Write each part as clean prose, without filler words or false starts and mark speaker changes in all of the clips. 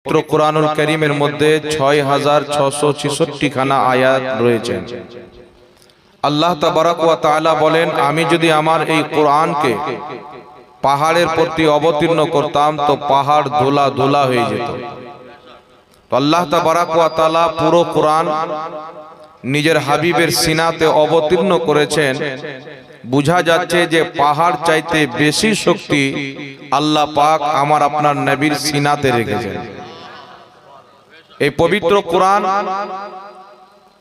Speaker 1: পবিত্র কুরআনুল কারীমের মধ্যে ৬৬৬৬ খানা আয়াত রয়েছে। আল্লাহ তাবারক ওয়া তাআলা বলেন, আমি যদি আমার এই কোরআনকে পাহাড়ের প্রতি অবতীর্ণ করতাম তো পাহাড় ধুলা ধুলা হয়ে যেত। তো আল্লাহ তাবারক ওয়া তাআলা পুরো কোরআন নিজের হাবিবের সিনাতে অবতীর্ণ করেছেন। বুঝা যাচ্ছে যে পাহাড় চাইতে বেশি শক্তি আল্লাহ পাক আমার আপনার নবীর সিনাতে রেখেছেন। এই পবিত্র কোরআন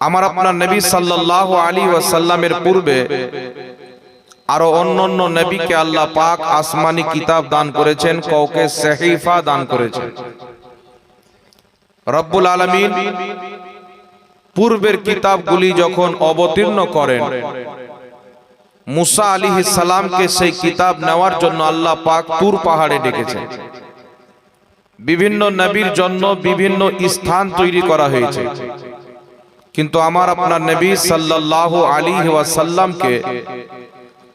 Speaker 1: আমার আপনার নবী সাল্লাল্লাহু আলাইহি ওয়াসাল্লামের পূর্বে আরো অন্যান্য নবীকে আল্লাহ পাক আসমানি কিতাব দান করেছেন, কাউকে সহিফা দান করেছেন। রব্বুল আলামিন পূর্বের কিতাবগুলি যখন অবতীর্ণ করেন, মুসা আলাইহিস সালামকে সেই কিতাব নেওয়ার জন্য আল্লাহ পাক তুর পাহাড়ে ডেকেছেন। বিভিন্ন নবীর জন্য বিভিন্ন স্থান তৈরি করা হয়েছে, কিন্তু আমার আপনার নবী সাল্লাল্লাহু আলাইহি ওয়াসাল্লামকে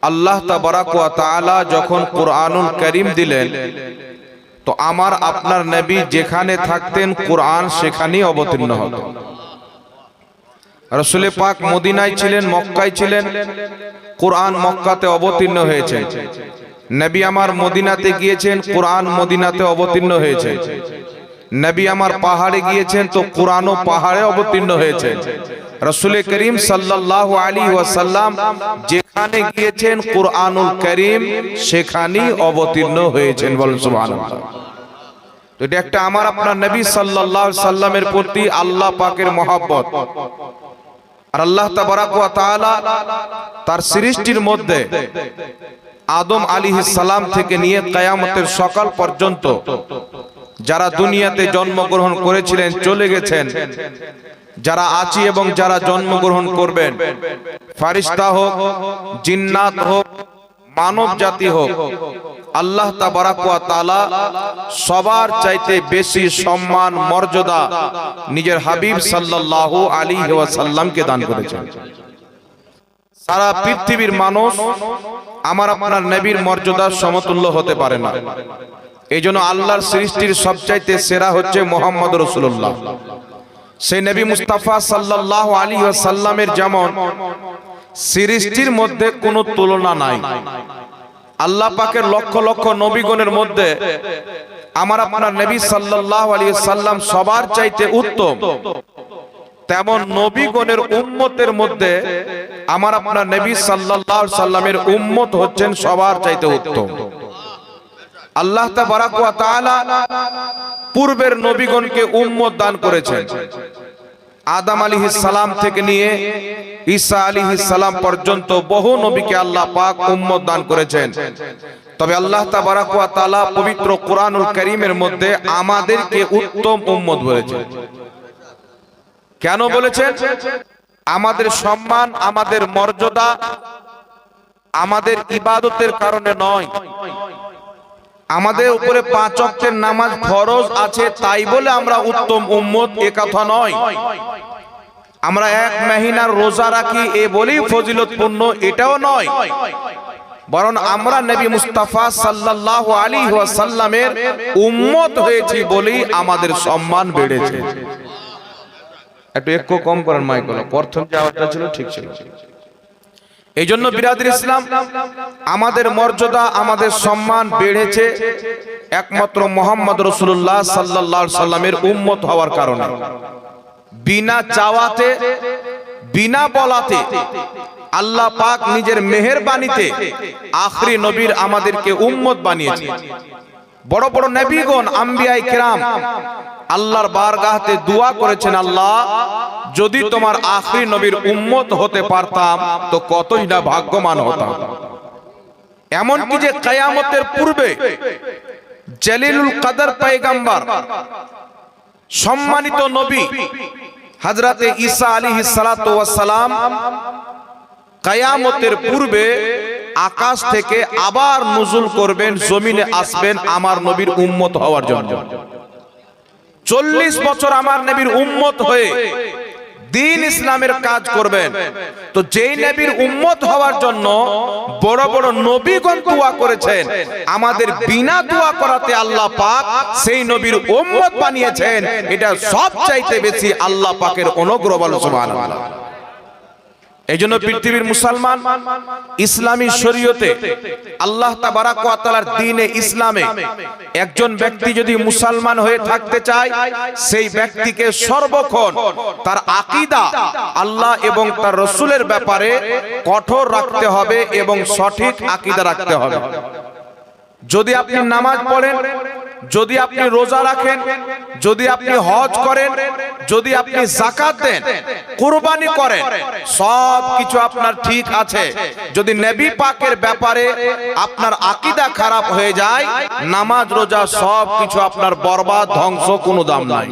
Speaker 1: আল্লাহ তাবারক ওয়া তাআলা যখন কুরআনুল কারীম দিলেন, তো আমার আপনার নবী যেখানে থাকতেন কোরআন সেখানেই অবতীর্ণ হতো। রাসূল পাক মদিনায় ছিলেন, মক্কায় ছিলেন, কোরআন মক্কাতে অবতীর্ণ হয়েছে। নবী আমার মদিনাতে গিয়েছেন, কোরআন মদিনাতে অবতীর্ণ হয়েছে। নবী আমার পাহাড়ে গিয়েছেন, তো কোরআনও পাহাড়ে অবতীর্ণ হয়েছে। রাসূল করিম সাল্লাল্লাহু আলাইহি ওয়াসাল্লাম যেখানে গিয়েছেন কোরআনুল কারীম সেখানেই অবতীর্ণ হয়েছেন। বলেন সুবহানাল্লাহ। তো এটা একটা আমার আপনার নবী সাল্লাল্লাহু আলাইহি সাল্লামের প্রতি আল্লাহ পাকের মহব্বত। আর আল্লাহ তাবারক ওয়া তাআলা তার সৃষ্টির মধ্যে আদম আলাইহিস সালাম থেকে নিয়ে কিয়ামতের সকাল পর্যন্ত যারা দুনিয়াতে জন্মগ্রহণ করেছিলেন, চলে গেছেন, যারা আছি এবং যারা জন্মগ্রহণ করবেন, ফেরেশতা হোক, জিন্নাত হোক, মানব জাতি হোক, আল্লাহ তাবারক ওয়া তাআলা সবার চাইতে বেশি সম্মান মর্যাদা নিজের হাবিব সাল্লাল্লাহু আলাইহি ওয়াসাল্লামকে দান করেছেন। সারা পৃথিবীর মানুষ আমার আপনার নবীর মর্যাদার সমতুল্য হতে পারে না। এইজন্য আল্লাহর সৃষ্টির সবচাইতে সেরা হচ্ছে মুহাম্মদ রাসূলুল্লাহ। সেই নবী মুস্তাফা সাল্লাল্লাহু আলাইহি ওয়াসাল্লামের যেমন সৃষ্টির মধ্যে কোনো তুলনা নাই। আল্লাহ পাকের লক্ষ লক্ষ নবীগণের মধ্যে আমার আপনার নবী সাল্লাল্লাহু আলাইহি ওয়াসাল্লাম সবার চাইতে উত্তম। তেমন নবীগণের উম্মতের মধ্যে আমার আপনার নবী সাল্লাল্লাহু আলাইহি ওয়াসাল্লামের উম্মত হচ্ছেন সবার চাইতে উত্তম। আল্লাহ তাবারক ওয়া তাআলা পূর্বের নবীগণকে উম্মত দান করেছেন। আদম আলাইহিস সালাম থেকে নিয়ে ঈসা আলাইহিস সালাম পর্যন্ত বহু নবীকে আল্লাহ পাক উম্মত দান করেছেন। তবে আল্লাহ তাবারক ওয়া তাআলা পবিত্র কুরআনুল কারীমের মধ্যে আমাদেরকে উত্তম উম্মত বলেছেন। কেন বলেছেন? আমাদের সম্মান, আমাদের মর্যাদা আমাদের ইবাদতের কারণে নয়, আমাদের উপরে ৫ ওয়াক্তের নামাজ ফরজ আছে তাই বলে আমরা উত্তম উম্মত, এ কথা নয়। আমরা ১ মাহিনার রোজা রাখি এ বলেই ফজিলতপূর্ণ, এটাও নয়। বরং আমরা নবী মুস্তাফা সাল্লাল্লাহু আলাইহি ওয়াসাল্লামের উম্মত হয়েছি বলেই আমাদের সম্মান বেড়েছে। একটু একটু কম করেন মাইকগুলো, প্রথম যে আওয়াজটা ছিল ঠিক ছিল। এই জন্য বিরাদর ইসলাম আমাদের মর্যাদা, আমাদের সম্মান বেড়েছে একমাত্র মুহাম্মদ রাসূলুল্লাহ সাল্লাল্লাহু আলাইহি সাল্লামের উম্মত হওয়ার কারণে। বিনা চাওয়াতে, বিনা বলাতে আল্লাহ পাক নিজের মেহেরবানিতে আখরি নবীর আমাদেরকে উম্মত বানিয়েছে। বড় বড় নবীগণ, আম্বিয়ায়ে কেরাম আল্লাহর বারগাহতে দোয়া করেছেন, আল্লাহ যদি তোমার আখরি নবীর উম্মত হতে পারতাম তো কতই না ভাগ্যবান হতাম। এমন কি যে কিয়ামতের পূর্বে জলিলুল কদর পয়গম্বর, সম্মানিত নবী হযরতে ঈসা আলাইহিস সালাতু ওয়াস সালাম কিয়ামতের পূর্বে আকাশ থেকে আবার নুজুল করবেন, জমিনে আসবেন আমার নবীর উম্মত হওয়ার জন্য। ৪০ বছর আমার নবীর উম্মত হয়ে দ্বীন ইসলামের কাজ করবেন। তো যেই নবীর উম্মত হওয়ার জন্য বড় বড় নবীগণ দোয়া করেছেন, আমাদের বিনা দোয়া করাতে আল্লাহ পাক সেই নবীর উম্মত বানিয়েছেন। এটা সবচাইতে বেশি আল্লাহ পাকের অনুগ্রহ, বলো সুবহানাল্লাহ। এই জন্য পৃথিবীর মুসলমান ইসলামী শরীয়তে আল্লাহ তাবারাক ওয়া তাআলার দ্বীনে ইসলামে একজন ব্যক্তি যদি মুসলমান হয়ে থাকতে চায়, সেই ব্যক্তিকে সর্বক্ষণ তার আকীদা আল্লাহ এবং তার রাসূলের ব্যাপারে কঠোর রাখতে হবে এবং সঠিক আকীদা রাখতে হবে। যদি আপনি নামাজ পড়েন, যদি আপনি রোজা রাখেন, যদি আপনি হজ করেন, যদি আপনি যাকাত দেন, কুরবানি করেন, সব কিছু আপনার ঠিক আছে। যদি নবী পাকের ব্যাপারে আপনার আকীদা খারাপ হয়ে যায়, নামাজ রোজা সব কিছু আপনার বরবাদ, ধ্বংস, কোনো দাম নাই।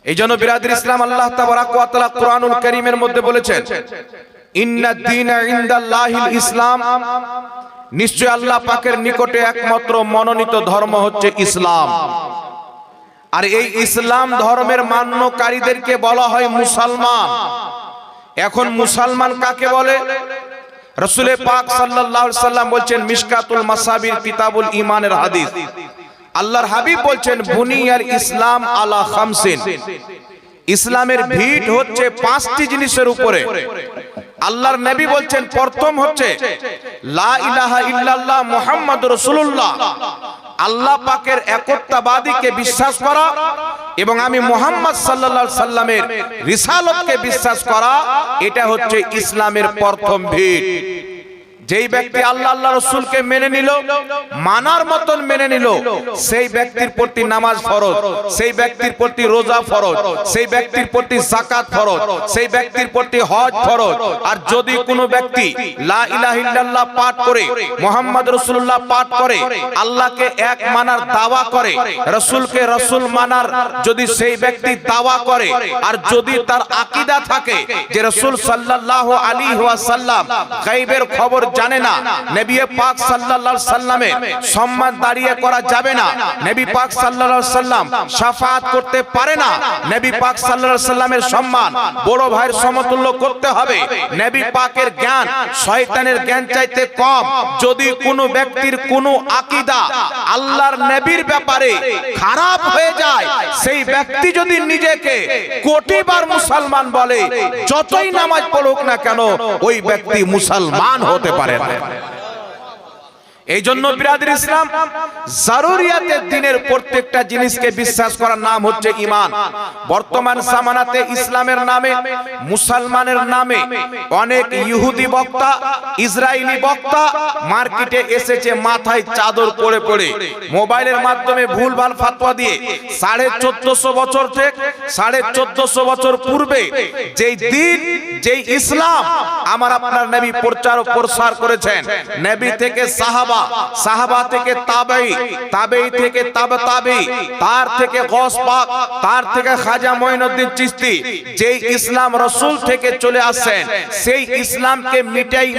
Speaker 1: এই জন্য বিরাদর ইসলাম আল্লাহ তাবারাক ওয়া তাআলা কুরআনুল কারীমের মধ্যে বলেছেন, ইন্নাদ দীনা ইনদাল্লাহিল ইসলাম, নিশ্চয় আল্লাহ পাকের নিকটে একমাত্র মনোনীত ধর্ম হচ্ছে ইসলাম। আর এই ইসলাম ধর্মের মান্যকারীদেরকে বলা হয় মুসলমান। এখন মুসলমান কাকে বলে? রাসূল পাক সাল্লাল্লাহু আলাইহি সাল্লাম বলছেন, মিশকাতুল মাসাবির কিতাবুল ঈমানের হাদিস, আল্লাহর হাবিব বলছেন, বুনিয়াল ইসলাম আলা খামসিন, ইসলামের ভিত হচ্ছে 5টি জিনিসের উপরে। আল্লাহর নবী বলছেন, প্রথম হচ্ছে লা ইলাহা ইল্লাল্লাহ মুহাম্মাদুর রাসূলুল্লাহ, আল্লাহ পাকের একত্ববাদীকে বিশ্বাস করা এবং আমি মুহাম্মদ সাল্লাল্লাহু আলাইহি সাল্লামের রিসালাতকে বিশ্বাস করা, এটা হচ্ছে ইসলামের প্রথম ভিত। যেই ব্যক্তি আল্লাহ আল্লাহ রাসূলকে মেনে নিল, মানার মতন মেনে নিল, সেই ব্যক্তির প্রতি নামাজ ফরজ, সেই ব্যক্তির প্রতি রোজা ফরজ, সেই ব্যক্তির প্রতি যাকাত ফরজ, সেই ব্যক্তির প্রতি হজ ফরজ। আর যদি কোনো ব্যক্তি লা ইলাহা ইল্লাল্লাহ পাঠ করে, মুহাম্মদ রাসূলুল্লাহ পাঠ করে, আল্লাহকে এক মানার দাওয়া করে, রাসূলকে রাসূল মানার যদি সেই ব্যক্তি দাওয়া করে, আর যদি তার আকীদা থাকে যে রাসূল সাল্লাল্লাহু আলাইহি ওয়াসাল্লাম গায়বের খবর জানে না, নবী পাক সাল্লাল্লাহু আলাইহি সাল্লামের সম্মান দাঁড়িয়ে করা যাবে না, নবী পাক সাল্লাল্লাহু আলাইহি সাল্লাম শাফাআত করতে পারে না, নবী পাক সাল্লাল্লাহু আলাইহি সাল্লামের সম্মান বড় ভাইয়ের সমতুল্য করতে হবে, নবী পাকের জ্ঞান শয়তানের জ্ঞান চাইতে কম, যদি কোনো ব্যক্তির কোনো আকীদা আল্লাহর নবীর ব্যাপারে খারাপ হয়ে যায়, সেই ব্যক্তি যদি নিজেকে কোটিবার মুসলমান বলে, যতই নামাজ পড়ুক না কেন, ওই ব্যক্তি মুসলমান হতে পারে না। এই জন্য বিরাদর ইসলাম জরুরিয়াতের দিনের প্রত্যেকটা জিনিসকে বিশ্বাস করার নাম হচ্ছে ঈমান। বর্তমান জামানাতে ইসলামের নামে, মুসলমানের নামে অনেক ইহুদি বক্তা, ইসরায়েলি বক্তা মার্কেটে এসেছে মাথায় চাদর পরে পরে, মোবাইলের মাধ্যমে ভুলভাল ফতোয়া দিয়ে 1450 বছর থেকে 1450 বছর পূর্বে যেই দিন, যেই ইসলাম আমার আপনার নবী প্রচার ও প্রসার করেছেন, নবী থেকে সাহাবা, সাহাবা থেকে তাবেঈ, তাবেঈ থেকে তাবেঈ, তার থেকে গওস পাক, তার থেকে খাজা মঈনুদ্দিন চিশতি, যেই ইসলাম রাসূল থেকে চলে আসেন, সেই ইসলামকে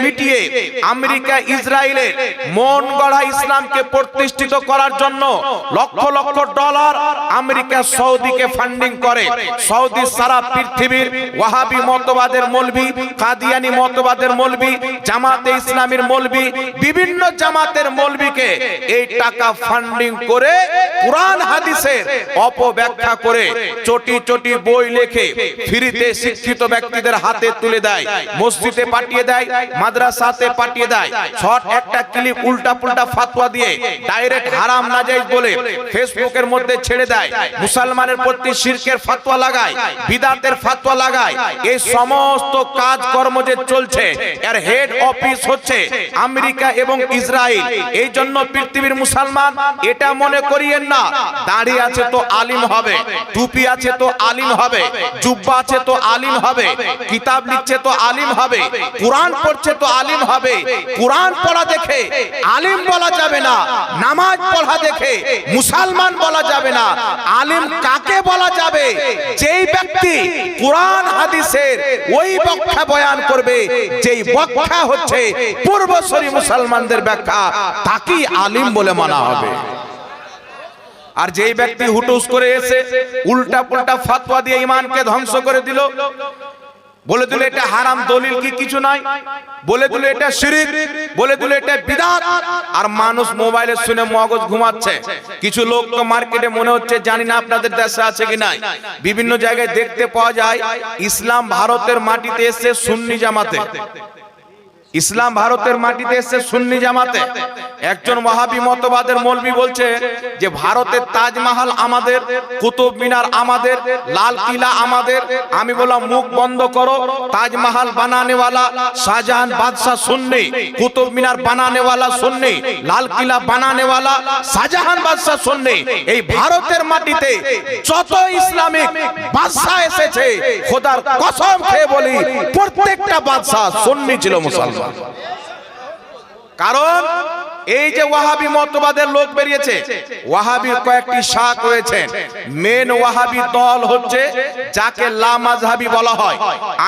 Speaker 1: মিটিয়ে আমেরিকা ইসরায়েলের মন গড়া ইসলামকে প্রতিষ্ঠিত করার জন্য lakh lakh dollar America সৌদিকে funding করে। সৌদি সারা পৃথিবীর ওয়াহাবি মতবাদের মৌলভী, কাদিয়ানি মতবাদের মৌলভী, জামাতে ইসলামীর মৌলভী, বিভিন্ন জামাতের মৌলভীকে এই টাকা ফান্ডিং করে কুরআন হাদিসের অপব্যাখ্যা করে চটি চটি বই লিখে ফ্রিতে শিক্ষিত ব্যক্তিদের হাতে তুলে দেয়, মসজিদে পাঠিয়ে দেয়, মাদ্রাসাতে পাঠিয়ে দেয়, শর্ট একটা ক্লিপ উল্টা পুল্টা ফতোয়া দিয়ে ডাইরেক্ট হারাম নাজায়েজ বলে ফেসবুকের মধ্যে ছেড়ে দেয়, মুসলমানের প্রতি শিরকের ফতোয়া লাগায়, বিদআতের ফতোয়া লাগায়। এই সমস্ত কাজকর্ম যে চলছে, এর হেড অফিস হচ্ছে আমেরিকা এবং ইসরায়েল। এই জন্য পৃথিবীর মুসলমান এটা মনে করিয়েন না দাড়ি আছে তো আলিম হবে, টুপি আছে তো আলিম হবে, জুব্বা আছে তো আলিম হবে, কিতাব লিখছে তো আলিম হবে, কুরআন পড়ছে তো আলিম হবে। কুরআন পড়া দেখে আলিম বলা যাবে না, নামাজ পড়া দেখে মুসলমান বলা যাবে না। আলিম কাকে বলা যাবে? যেই ব্যক্তি কুরআন হাদিসের ওই ব্যাখ্যা বয়ান করবে, যেই ব্যাখ্যা হচ্ছে পূর্বসূরি মুসলমানদের ব্যাখ্যা, তাকেই আলিম বলে মানা হবে। আর যেই ব্যক্তি হুটুস করে এসে উল্টা পুল্টা ফতোয়া দিয়ে ঈমানকে ধ্বংস করে দিল, বলে দিল এটা হারাম, দলিল কি কিছু নাই, বলে দিল এটা শিরক, বলে দিল এটা বিদআত, আর মানুষ মোবাইলে শুনে মগজ ঘুমাচ্ছে। কিছু লোক তো মার্কেটে মনে হচ্ছে, জানি না আপনাদের দেশে আছে কি নাই, বিভিন্ন জায়গায় দেখতে পাওয়া যায় ইসলাম ভারতের মাটিতে এসে সুন্নি জামাতে, ইসলাম ভারতের মাটিতে এসে সুন্নি জামাতে। একজন ওয়াহাবি মতবাদের মৌলবি বলছে যে ভারতের তাজমহল আমাদের, কুতুব মিনার আমাদের, লাল কিলা আমাদের। আমি বললাম মুখ বন্ধ করো, তাজমহল বানানে वाला শাহজাহান বাদশাহ সুন্নি, কুতুব মিনার বানানে वाला সুন্নি, লাল কিলা বানানে वाला শাহজাহান বাদশাহ সুন্নি। এই ভারতের মাটিতে যত ইসলামিক বাদশা এসেছে, খোদার কসম খেয়ে বলি প্রত্যেকটা বাদশা সুন্নি ছিল, মুসলমান। কারণ এই যে ওয়াহাবি মতবাদের লোক বেরিয়েছে, ওয়াহাবির কয়েকটি শাখ রয়েছে। মেন ওয়াহাবি দল হচ্ছে যাকে লামাযহাবি বলা হয়।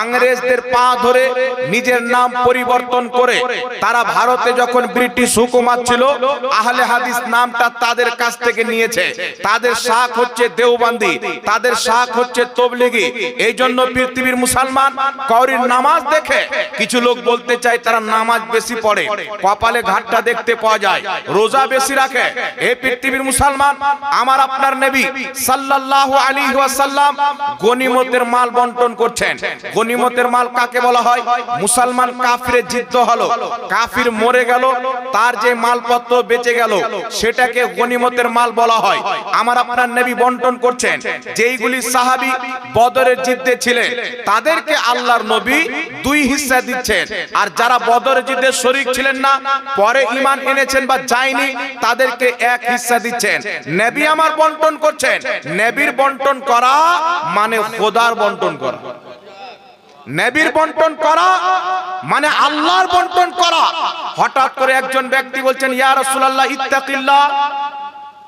Speaker 1: ইংরেজদের পা ধরে নিজের নাম পরিবর্তন করে তারা ভারতে যখন ব্রিটিশ হুকুমত ছিল, আহলে হাদিস নামটা তাদের কাছ থেকে নিয়েছে। তাদের শাখ হচ্ছে দেওবন্দি, তাদের শাখ হচ্ছে তবলিগি। এই জন্য পৃথিবীর মুসলমান কওরির নামাজ দেখে কিছু লোক বলতে চায় তারা নামাজ বেশি পড়ে, কপালে ঘাটটা দেখতে পাওয়া যায়, রোজা বেশি রাখে। এই পৃথিবীর মুসলমান, আমার আপনার নবী সাল্লাল্লাহু আলাইহি ওয়াসাল্লাম গনিমতের মাল বন্টন করছেন। গনিমতের মাল কাকে বলা হয়? মুসলমান কাফিরের যুদ্ধ হলো, কাফির মরে গেল, তার যে মালপত্র বেঁচে গেল সেটাকে গনিমতের মাল বলা হয়। আমার আপনার নবী বন্টন করছেন। যেইগুলি সাহাবী বদরের যুদ্ধে ছিলেন তাদেরকে আল্লাহর নবী 2 হিস্সা দিচ্ছেন, আর যারা বদরের যুদ্ধে শরীক ছিলেন না, পরে ঈমান এনেছেন বা যায়নি, তাদেরকে 1 হিস্সা দিচ্ছেন। নবী আমার বন্টন করছেন। নবীর বন্টন করা মানে খোদার বন্টন করা। নবীর বন্টন করা মানে আল্লাহর বন্টন করা। হঠাৎ করে একজন ব্যক্তি বলছেন, ইয়া রাসূলুল্লাহ ইত্তাকিল্লাহ,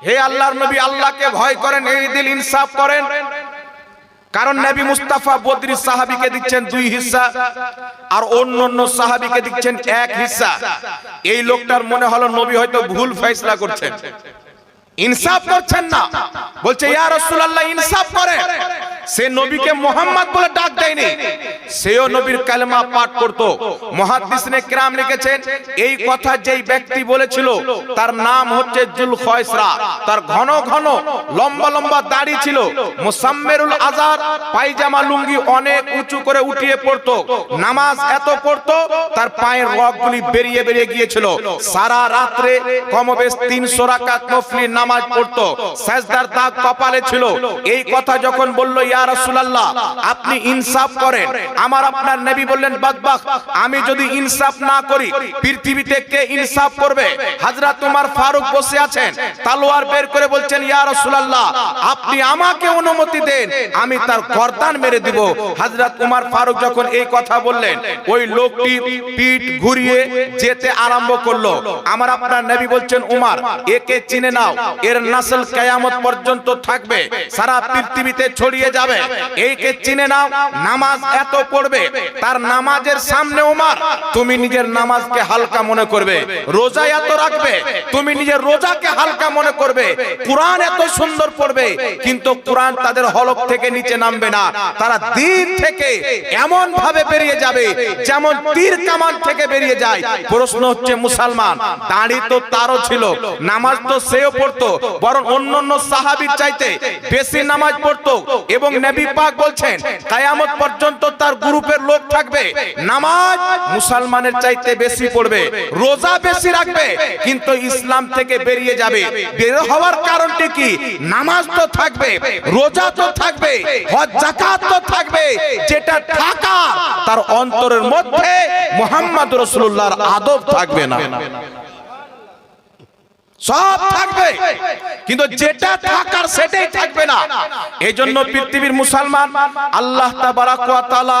Speaker 1: হে আল্লাহর নবী আল্লাহকে ভয় করেন, এই দিল ইনসাফ করেন। কারণ নবী মুস্তাফা বদরি সাহাবীকে দিচ্ছেন 2 হিস্সা, আর অন্যান্য সাহাবীকে দিচ্ছেন 1 হিস্সা। এই লোকটার মনে হলো নবী হয়তো ভুল ফয়সালা করছেন, ইনসাফ করছেন না। বলছে ইয়া রাসূলুল্লাহ ইনসাফ করেন। সে নবীকে মুহাম্মদ বলে ডাক দেয়নি, সেও নবীর কালেমা পাঠ করত। মুহাদ্দিসিনে কিরাম লিখেছেন এই কথা যেই ব্যক্তি বলেছিল তার নাম হচ্ছে যুলখয়সরা। তার ঘন ঘন লম্বা লম্বা দাড়ি ছিল, মুসাম্মিরুল আজার, পায়জামা লুঙ্গি অনেক উঁচু করে উঠিয়ে পড়তো, নামাজ এত পড়তো তার পায়ের রগগুলি বেরিয়ে বেরিয়ে গিয়েছিল। সারা রাত্রে কমবেশ 300 রাকাত নফলি নামাজ পড়তো, সাজদার দাগ কপালে ছিল। এই কথা যখন বলল ইয়া রাসূলুল্লাহ আপনি ইনসাফ করেন, আমার আপনার নবী বললেন বদবখ, আমি যদি ইনসাফ না করি পৃথিবীতে কে ইনসাফ করবে? হযরত ওমর ফারুক বসে আছেন, তলোয়ার বের করে বলছেন ইয়া রাসূলুল্লাহ আপনি আমাকে অনুমতি দেন, আমি তার গর্দান মেরে দিব। হযরত ওমর ফারুক যখন এই কথা বললেন, ওই লোকটি পিঠ ঘুরিয়ে যেতে আরম্ভ করলো। আমার আপনার নবী বলছেন ওমর একে চিনে নাও, এর নসল কিয়ামত পর্যন্ত থাকবে, সারা পৃথিবীতে ছড়িয়ে যাবে। এইকে চিনে নাও, নামাজ এত পড়বে, তার নামাজের সামনে ওমর তুমি নিজের নামাজকে হালকা মনে করবে, রোজা এত রাখবে, তুমি নিজের রোজাকে হালকা মনে করবে, কুরআন এত সুন্দর পড়বে, কিন্তু কুরআন তাদের হলক থেকে নিচে নামবে না। তারা দিন থেকে এমন ভাবে বেরিয়ে যাবে যেমন তীর কামান থেকে বেরিয়ে যায়। প্রশ্ন হচ্ছে মুসলমান, দাড়ি তো তারও ছিল, নামাজ তো সেও পড়তো, বরং অন্যান্য সাহাবীর চাইতে বেশি নামাজ পড়তো। এবং নবী পাক বলছেন কিয়ামত পর্যন্ত তার গ্রুপের লোক থাকবে, নামাজ মুসলমানের চাইতে বেশি পড়বে, রোজা বেশি রাখবে, কিন্তু ইসলাম থেকে বেরিয়ে যাবে। বের হওয়ার কারণটি কি? নামাজ তো থাকবে, রোজা তো থাকবে, হজ যাকাত তো থাকবে, যেটা থাকা তার অন্তরের মধ্যে মুহাম্মদ রাসূলুল্লাহর আদব থাকবে না। সব থাকবে কিন্তু যেটা থাকার সেটাই থাকবে না। এজন্য পৃথিবীর মুসলমান আল্লাহ তাবারাক ওয়া তাআলা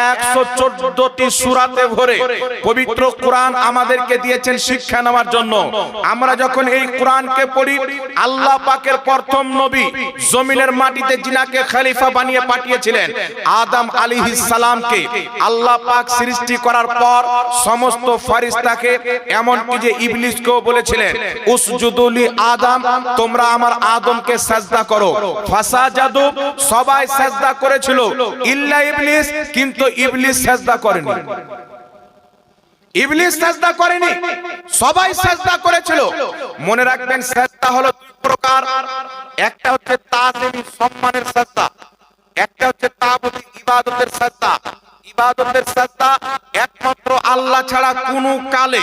Speaker 1: 114টি সূরাতে ভরে পবিত্র কোরআন আমাদেরকে দিয়েছেন শিক্ষা নেওয়ার জন্য। আমরা যখন এই কোরআনকে পড়ি, আল্লাহ পাকের প্রথম নবী জমিনের মাটিতে জিনাকে খলিফা বানিয়ে পাঠিয়েছিলেন আদম আলাইহিস সালামকে। আল্লাহ পাক সৃষ্টি করার পর সমস্ত ফেরেশতাকে, এমন কি যে ইবলিসকেও বলেছিলেন উসজুদু লি আদম, তোমরা আমার আদমকে সাজদা করো। ফাসাজাদু, সবাই সাজদা করেছিল, ইল্লা ইবলিস, কিন্তু ইবলিস সাজদা করেনি। ইবলিস সাজদা করেনি, সবাই সাজদা করেছিল। মনে রাখবেন সাজদা হলো দুই প্রকার, একটা হচ্ছে তাজিম সম্মানের সাজদা, একটা হচ্ছে তাবুদি ইবাদতের সাজদা। ইবাদতের সাজদা একমাত্র আল্লাহ ছাড়া কোন কালে,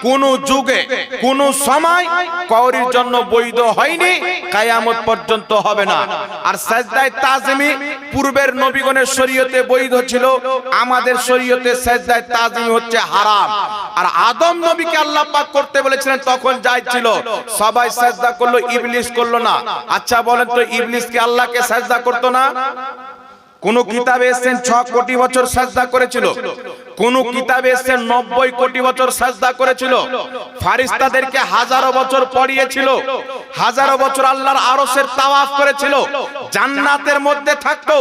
Speaker 1: কোন যুগে, কোন সময় কাউরির জন্য বৈধ হয়নি, কিয়ামত পর্যন্ত হবে না। আর সাজদায়ে তাজিমি পূর্বের নবীগণের শরীয়তে বৈধ ছিল, আমাদের শরীয়তে সাজদায়ে তাজিমি হচ্ছে হারাম। আর আদম নবীকে আল্লাহ পাক করতে বলেছিলেন, তখন যাই ছিল, সবাই সাজদা করলো, ইবলিস করলো না। আচ্ছা বলেন তো, ইবলিস কি আল্লাহকে সাজদা করতো না? কোন কিতাবে এসেছেন 6 কোটি বছর সাজদা করেছিল, কোন কিতাবে এসেছেন 90 কোটি বছর সাজদা করেছিল। ফেরেশতাদেরকে হাজারো বছর পড়িয়েছিল, হাজারো বছর আল্লাহর আরশের তাওয়াফ করেছিল, জান্নাতের মধ্যে থাকতো।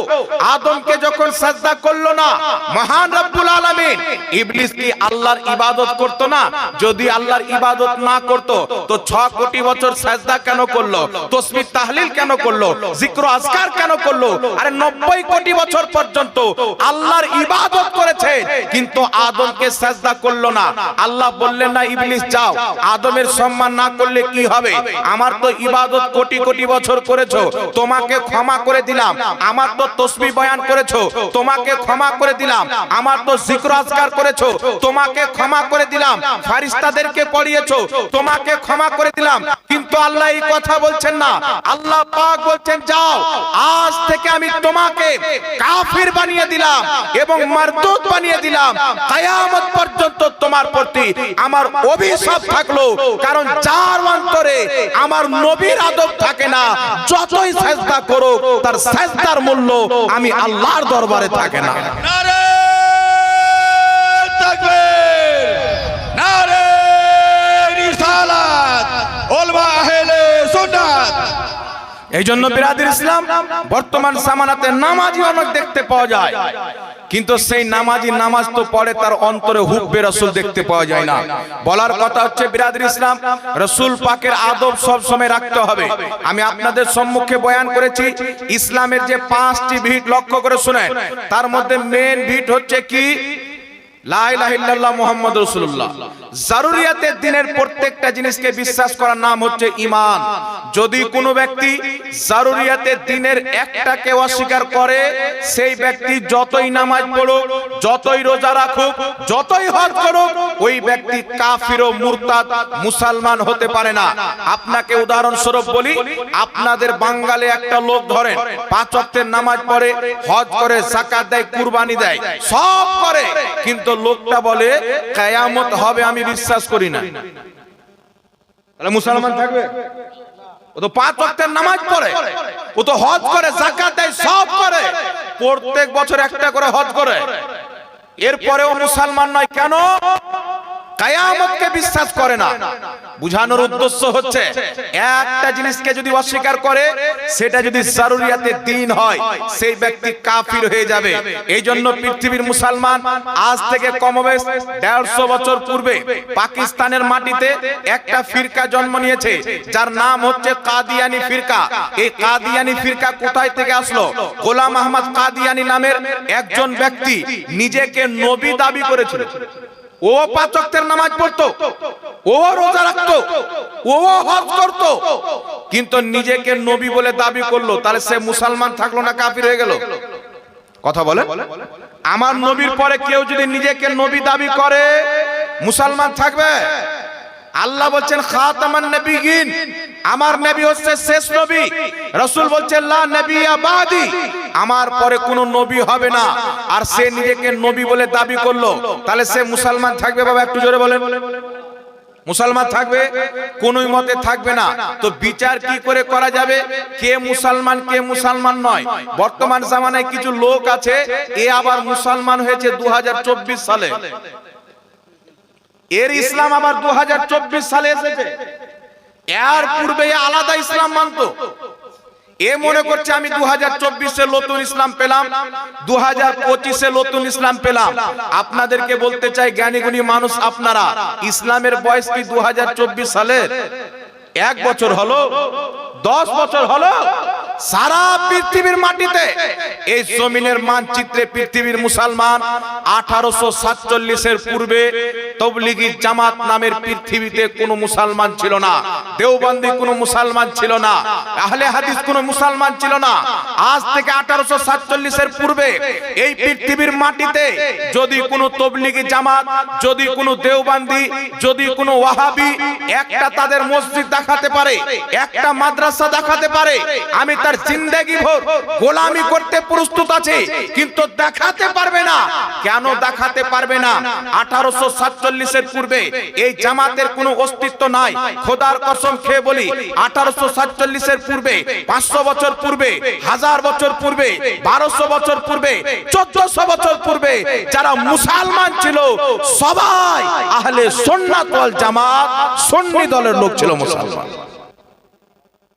Speaker 1: আদমকে যখন সাজদা করলো না মহান রব্বুল আলামিন, ইবলিস কি আল্লাহর ইবাদত করতো না? যদি আল্লাহর ইবাদত না করতো তো 6 কোটি বছর সাজদা কেন করলো? তাসবিহ তাহলিল কেন করলো? জিক্র আজকার কেন করলো? আরে 90 কোটি বছর পর্যন্ত আল্লাহর ইবাদত করেছে, কিন্তু আদমকে সাজদা করলো না। আল্লাহ বললেন না, ইবলিস যাও, আদমের সম্মান না করলে কি হবে? আমার তো ইবাদত কোটি কোটি বছর করেছো, তোমাকে ক্ষমা করে দিলাম। আমার তো তাসবিহ বয়ান করেছো, তোমাকে ক্ষমা করে দিলাম। আমার তো জিক্র আজকার করেছো, তোমাকে ক্ষমা করে দিলাম। ফেরেশতাদেরকে পড়িয়েছো, তোমাকে ক্ষমা করে দিলাম। কিন্তু আল্লাহ এই কথা বলছেন না, আল্লাহ পাক বলছেন, যাও, আজ থেকে আমি তোমাকে কাফির বানিয়ে দিলাম এবং মারদুদ বানিয়ে দিলাম। কিয়ামত পর্যন্ত তোমার প্রতি আমার অভিশাপ থাকলো, কারণ যার অন্তরে আমার নবীর আদব থাকে না, যতই সাজদা করো তার সাজদার মূল্য আমি আল্লাহর দরবারে থাকে না।
Speaker 2: নারে তাকবীর, নারে রিসালাত, উলামা আহলে সুন্নাত।
Speaker 1: এই জন্য বিরাদির ইসলাম, বর্তমান জামানাতে নামাজি অনেক দেখতে পাওয়া যায়, কিন্তু সেই নামাজি নামাজ তো পড়ে, তার অন্তরে হুব্বে রাসূল দেখতে পাওয়া যায় না। বলার কথা হচ্ছে বিরাদির ইসলাম, রাসূল পাকের আদব সব সময় রাখতে হবে। আমি আপনাদের সম্মুখে বয়ান করেছি ইসলামের যে 5টি ভিট, লক্ষ্য করে শুনেন। তার মধ্যে মেন ভিট হচ্ছে কি? লা ইলাহা ইল্লাল্লাহ মুহাম্মাদুর রাসূলুল্লাহ। জারুরিয়াতের দিনের প্রত্যেকটা জিনিসকে বিশ্বাস করার নাম হচ্ছে ঈমান। যদি কোনো ব্যক্তি জারুরিয়াতের দিনের একটাকে অস্বীকার করে, সেই ব্যক্তি যতই নামাজ পড়ুক, যতই রোজা রাখুক, যতই হজ করুক, ওই ব্যক্তি কাফির ও মুরতাদ, মুসলমান হতে পারে না। আপনাকে উদাহরণস্বরূপ বলি, আপনাদের বাঙালি একটা লোক ধরেন, 5 ওয়াক্তের নামাজ পড়ে, হজ করে, যাকাত দেয়, কুরবানি দেয়, সব করে, কিন্তু লোকটা বলে কিয়ামত হবে আমি বিশ্বাস করি না। তাহলে মুসলমান থাকবে? ও তো 5 ওয়াক্তের নামাজ পড়ে, ও তো হজ করে, যাকাত দেয়, সব করে, প্রত্যেক বছর একটা করে হজ করে, এরপরেও মুসলমান নয়। কেন? কিয়ামতকে বিশ্বাস করে না। বুঝানোর উদ্দেশ্য হচ্ছে, একটা জিনিসকে যদি অস্বীকার করে, সেটা যদি জারুরিয়াতের দিন হয়, সেই ব্যক্তি কাফির হয়ে যাবে। এই জন্য পৃথিবীর মুসলমান আজ থেকে কমবেশ 150 বছর পূর্বে পাকিস্তানের মাটিতে একটা ফিরকা জন্ম নিয়েছে, যার নাম হচ্ছে কাদিয়ানি ফিরকা। এই কাদিয়ানি ফিরকা কোথায় থেকে আসলো? গোলাম আহমদ কাদিয়ানি নামের একজন ব্যক্তি নিজেকে নবী দাবি করেছিল। ও 5 ওয়াক্তের নামাজ পড়তো, ও রোজা রাখতো, ও হজ করতো, কিন্তু নিজেকে নবী বলে দাবি করলো। তাহলে সে মুসলমান থাকলো না কাফির হয়ে গেল? কথা বলে। আমার নবীর পরে কেউ যদি নিজেকে নবী দাবি করে, মুসলমান থাকবে? আল্লাহ বলছেন খাতামান নবিয়িন, আমার নবী হচ্ছে শেষ নবী। রাসূল বলছেন লা নবিয়্যা বাদি, আমার পরে কোনো নবী হবে না। আর সে নিজেকে নবী বলে দাবি করলো, তাহলে সে মুসলমান থাকবে? বাবা একটু জোরে বলেন। মুসলমান থাকবে? কোনোই মতে থাকবে না। তো বিচার কি করে করা যাবে কে মুসলমান কে মুসলমান নয়? বর্তমান জামানায় কিছু লোক আছে, এ আবার মুসলমান হয়েছে 2024 সালে, এর ইসলাম আবার 2024 সালে এসেছে। এর পূর্বে আলাদা ইসলাম মানতো। এ মনে করছে আমি 2024-এ নতুন ইসলাম পেলাম, 2025-এ নতুন ইসলাম পেলাম। আপনাদেরকে বলতে চাই, জ্ঞানীগুণী মানুষ আপনারা, ইসলামের বয়স কি 2024 সালের? 1 বছর হলো, 10 বছর হলো, সারা পৃথিবীর মাটিতে এই জমিনের মানচিত্রে পৃথিবীর মুসলমান 1847 এর পূর্বে তবলিগি জামাত নামের পৃথিবীতে কোনো মুসলমান ছিল না, দেওবন্দি কোনো মুসলমান ছিল না, আহলে হাদিস কোনো মুসলমান ছিল না। আজ থেকে 1847 এর পূর্বে এই পৃথিবীর মাটিতে যদি কোনো তবলিগি জামাত, যদি কোনো দেওবন্দি, যদি কোনো ওয়াহাবি একটা তাদের মসজিদ দেখাতে পারে, একটা মাদ্রাসা দেখাতে পারে, আমি তার জিন্দেগি ভর গোলামি করতে প্রস্তুত আছি, কিন্তু দেখাতে পারবে না। কেন দেখাতে পারবে না? 1847 এর পূর্বে এই জামাতের কোনো অস্তিত্ব নাই। খোদার কসম খেয়ে বলি, 1847 এর পূর্বে, 500 বছর পূর্বে, 1000 বছর পূর্বে, 1200 বছর পূর্বে, 1400 বছর পূর্বে যারা মুসলমান ছিল সবাই আহলে সুন্নাত ওয়াল জামাত, সুন্নি দলের লোক ছিল মুসলমান।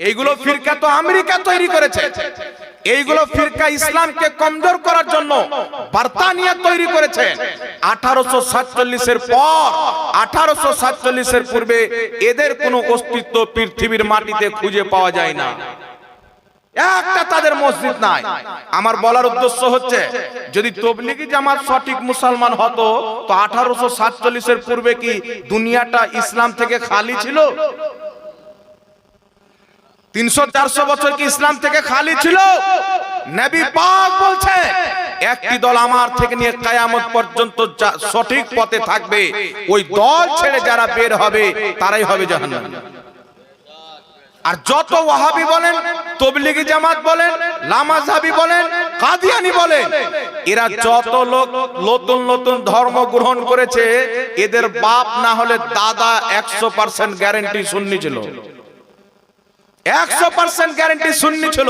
Speaker 1: এইগুলো ফিরকা তো আমেরিকা তৈরি করেছে, এইগুলো ফিরকা ইসলামকে কমজোর করার জন্য বার্তানিয়া তৈরি করেছে। 1847 এর পর, 1847 এর পূর্বে এদের কোনো অস্তিত্ব পৃথিবীর মাটিতে খুঁজে পাওয়া যায় না, একটা তাদের মসজিদ নাই। আমার বলার উদ্দেশ্য হচ্ছে, যদি তবলিগি জামাত সঠিক মুসলমান হতো তো 1847 এর পূর্বে কি দুনিয়াটা ইসলাম থেকে খালি ছিল? 300-400 বছর কি ইসলাম থেকে খালি ছিল? নবী পাক বলছে, একটি দল আমার থেকে নিয়ে কিয়ামত পর্যন্ত সঠিক পথে থাকবে, ওই দল ছেড়ে যারা বের হবে তারাই হবে জাহান্নামী। আর যত ওয়াহাবি বলেন, তবলিগি জামাত বলেন, লামাযহাবি বলেন, কাদিয়ানি বলেন, এরা যত লোক নতুন নতুন ধর্ম গ্রহণ করেছে, এদের বাপ না হলে দাদা 100% গ্যারান্টি সুন্নি ছিল, 100% গ্যারান্টি সুন্নি ছিল।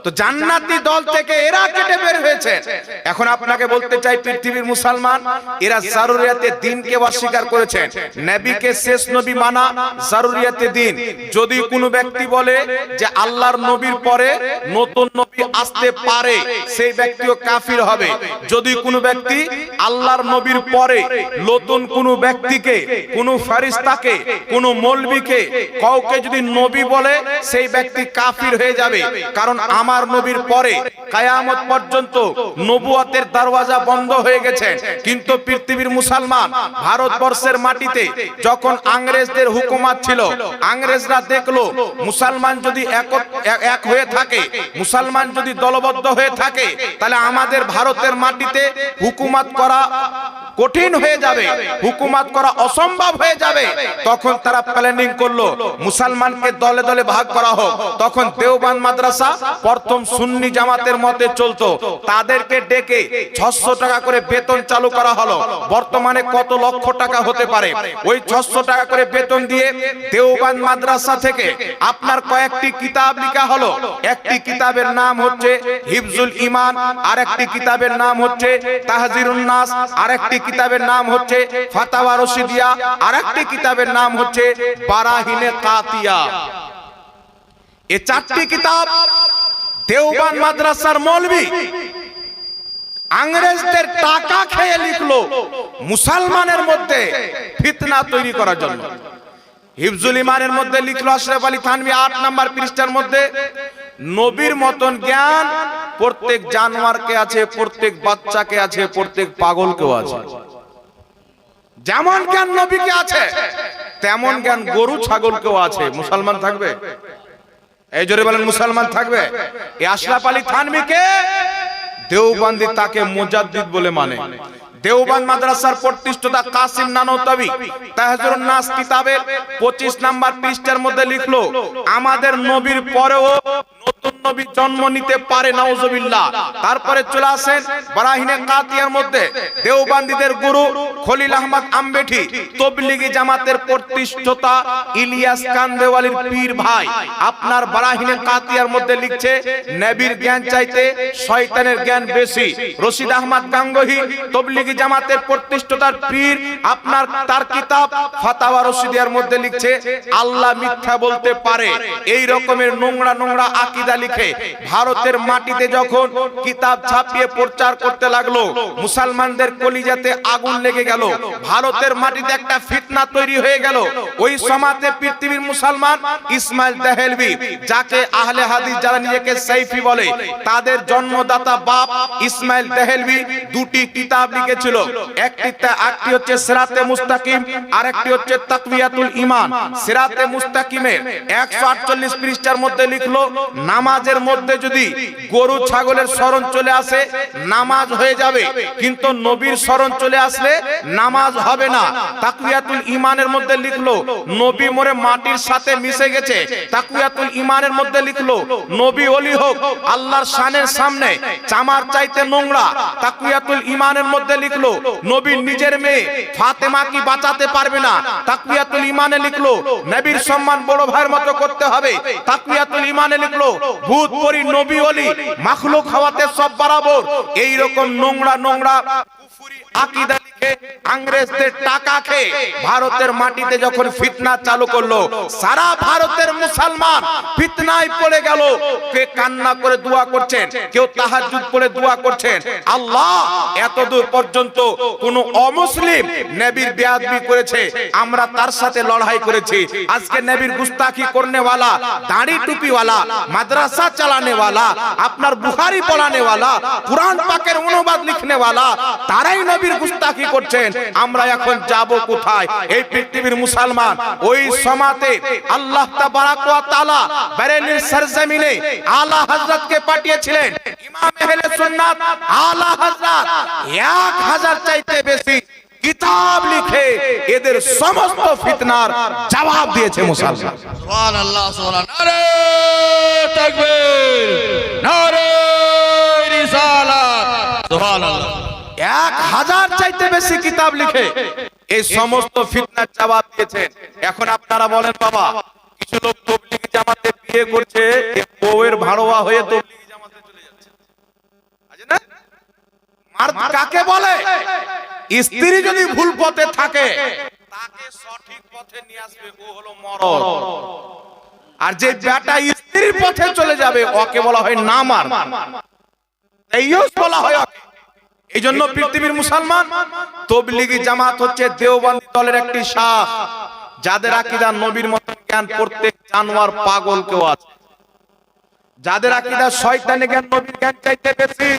Speaker 1: তো জান্নাতি দল থেকে এরা কেটে বের হয়েছে। এখন আপনাকে বলতে চাই, পৃথিবীর মুসলমান এরা জারুরিয়াতে দ্বীনকে অস্বীকার করেছেন। নবীকে শেষ নবী মানা জারুরিয়াতে দ্বীন। যদি কোনো ব্যক্তি বলে যে আল্লাহর নবীর পরে নতুন নবী আসতে পারে, সেই ব্যক্তিও কাফির হবে। যদি কোনো ব্যক্তি আল্লাহর নবীর পরে নতুন কোনো ব্যক্তিকে, কোনো ফেরেশতাকে, কোনো মৌলবীকে, কাউকে যদি নবী বলে, সেই ব্যক্তি কাফির হয়ে যাবে। কারণ আমার নবীর পরে কিয়ামত পর্যন্ত নবুয়তের দরওয়াজা বন্ধ হয়ে গেছে। কিন্তু পৃথিবীর মুসলমান ভারতবর্ষের মাটিতে যখন ইংরেজদের হুকুমত ছিল, ইংরেজরা দেখলো মুসলমান যদি এক হয়ে থাকে, মুসলমান যদি দলবদ্ধ হয়ে থাকে, তাহলে আমাদের ভারতের মাটিতে হুকুমত করা কঠিন হয়ে যাবে, হুকুমত করা অসম্ভব হয়ে যাবে। তখন তারা প্ল্যানিং করলো মুসলমানকে দলে দলে ভাগ করা হোক। তখন দেওবন্দ মাদ্রাসা প্রথম সুন্নি জামাতের মতে চলতো, তাদেরকে ডেকে 600 টাকা করে বেতন চালু করা হলো। বর্তমানে কত লক্ষ টাকা হতে পারে। ওই 600 টাকা করে বেতন দিয়ে দেওবন্দ মাদ্রাসা থেকে আপনার কয়েকটি কিতাব লেখা হলো। একটি কিতাবের নাম হচ্ছে হিফজুল ঈমান, আরেকটি কিতাবের নাম হচ্ছে তাহজিরুন নাস, আরেকটি কিতাবের নাম হচ্ছে ফাতাওয়া রশিদিয়া, আরেকটি কিতাবের নাম হচ্ছে বারাহিনে কাতিয়া। এই 4টি কিতাব দেওবন্দ মাদ্রাসার মৌলবী ইংরেজদের টাকা খেয়ে লিখলো মুসলমানের মধ্যে ফিতনা তৈরি করার জন্য। হিফজুল ঈমানের মধ্যে লিখলো আশরাফ আলী থানভী 8 নম্বর পৃষ্ঠার মধ্যে, নবীর মতন জ্ঞান প্রত্যেক জানোয়ারকে আছে, প্রত্যেক বাচ্চাকে আছে, প্রত্যেক পাগলকেও আছে। যেমন জ্ঞান নবীকে আছে, তেমন জ্ঞান গরু ছাগলকেও আছে। মুসলমান থাকবে? এই জোরে বলেন, মুসলমান থাকবে? এই আশরাফ আলী থানভীকে দেওবন্দি তাকে মুজাদ্দিদ বলে মানে। দেওবন্দ মাদ্রাসার প্রতিষ্ঠাতা কাসিম নানওতাবি তাহজিরুন নাস কিতাবের 25 নম্বর পৃষ্ঠার মধ্যে লিখলো, আমাদের নবীর পরেও নতুন নবী জন্ম নিতে পারে, নাউজুবিল্লাহ। তারপরে চলে আসেন বারাহিনে কাতিয়ার মধ্যে দেওবন্দীদের গুরু খলিল আহমদ আম্বেঠি, তবলিগি জামাতের প্রতিষ্ঠাতা ইলিয়াস কান্দেওয়ালির পীর ভাই, আপনার বারাহিনে কাতিয়ার মধ্যে লিখছে নবীর জ্ঞান চাইতে শয়তানের জ্ঞান বেশি। রশিদ আহমদ গাঙ্গোহী তবলিগি তবলিগি জামাতের প্রতিষ্ঠাতার পীর আপনার তার কিতাব ফাতাওয়া রশিদিয়ার মধ্যে লিখছে আল্লাহ মিথ্যা বলতে পারে, এই রকমের নোংরা নোংরা আকীদা লিখে ভারতের মাটিতে যখন কিতাব ছাপিয়ে প্রচার করতে লাগলো, মুসলমানদের কলিজাতে আগুন লেগে গেল, ভারতের মাটিতে একটা ফিতনা তৈরি হয়ে গেল। ওই সমাজে পৃথিবীর মুসলমান ইসমাইল দেহলভি, যাকে আহলে হাদিস যারা নিজেকে সাইফি বলে, তাদের জন্মদাতা বাপ ইসমাইল দেহলভি দুটি কিতাব লিখেছিল। একটি হচ্ছে সিরাতে মুস্তাকিম, আরেকটি হচ্ছে তাকওয়াতুল ঈমান। সিরাতে মুস্তাকিমের 148 পৃষ্ঠার মধ্যে লিখলো, নামাজের মধ্যে যদি গরু ছাগলের স্মরণ চলে আসে নামাজ হয়ে যাবে, কিন্তু নবীর স্মরণ চলে আসলে নামাজ হবে না। তাকওয়াতুল ঈমানের মধ্যে লিখলো, নবী মরে মাটির সাথে মিশে গেছে। তাকওয়াতুল ঈমানের মধ্যে লিখলো, নবী ওলি হোক আল্লাহর শানের সামনে চামার চাইতে নোংরা। তাকওয়াতুল ঈমানের মধ্যে লিখলো, নবী নিজের মেয়ে ফাতেমা কি বাঁচাতে পারবে না। তাকওয়াতুল ঈমানে লিখলো, নবীর সম্মান বড় ভাইয়ের মতো করতে হবে। তাকওয়াতুল ঈমানে লিখলো, ভূত পরি নবী ওলি মাখলুক হওয়াতে সব বরাবর। এই রকম নোংরা নোংরা কুফরি আকীদা লিখে ইংরেজদের টাকা খেয়ে ভারতের মাটিতে যখন ফিতনা চালু করলো, সারা ভারতের মুসলমান ফিতনায় পড়ে গেল। কে কান্না করে দোয়া করছেন, কেউ তাহাজ্জুদ পড়ে দোয়া করছেন, আল্লাহ এতদূর পর্যন্ত কোন অমুসলিম নবীর বেয়াদবি করেছে, আমরা তার সাথে লড়াই করেছি। আজকে নবীর গুস্তাখি করনে वाला, দাড়ি টুপি वाला, মাদ্রাসা চালানে वाला, আপনার বুখারী পড়ানে वाला, কুরআন পাকের অনুবাদ লিখনে वाला, তারাই নবীর গুস্তাখি করছেন। আমরা এখন যাব কোথায়? এই পৃথিবীর মুসলমান ওই সমাতে আল্লাহ তাবারাক ওয়া তাআলা বেরেলির সরজমিনে আলা হযরতকে পাঠিয়েছিলেন। ইমাম আহলে সুন্নাত আলা হযরত 1000 চাইতে বেশি কিতাব লিখে এদের সমস্ত ফিতনার জবাব দিয়েছে মুসলমান।
Speaker 2: সুবহানাল্লাহ, সুবহানাল্লাহ। নারে তাকবীর, নারে রিসালাত। সুবহানাল্লাহ।
Speaker 1: 1000 চাইতে বেশি কিতাব লিখে এই সমস্ত ফিতনার জবাব দিয়েছেন। এখন আপনারা বলেন বাবা, কিছু লোক তবলিগি জামাতে বিয়ে করছে, বউয়ের ভাড়োয়া হয়ে তবলিগি জামাতে চলে যাচ্ছে, আছে না? মার্দ কাকে বলে? স্ত্রী যদি ভুল পথে থাকে তাকে সঠিক পথে নিয়ে আসবে, ও হলো মরদ। আর যে বেটা স্ত্রীর পথে চলে যাবে ওকে বলা হয় নামার, এইও বলা হয় ওকে। এই জন্য পৃথিবীর মুসলমান তবলিগি জামাত হচ্ছে দেওবন্দি দলের একটি শাখ, যাদের আকীদা নবীর মত জ্ঞান প্রত্যেক জানোয়ার পাগল কেউ আছে, যাদের আকীদা শয়তানি জ্ঞান নবীর জ্ঞান চাইতে বেশি,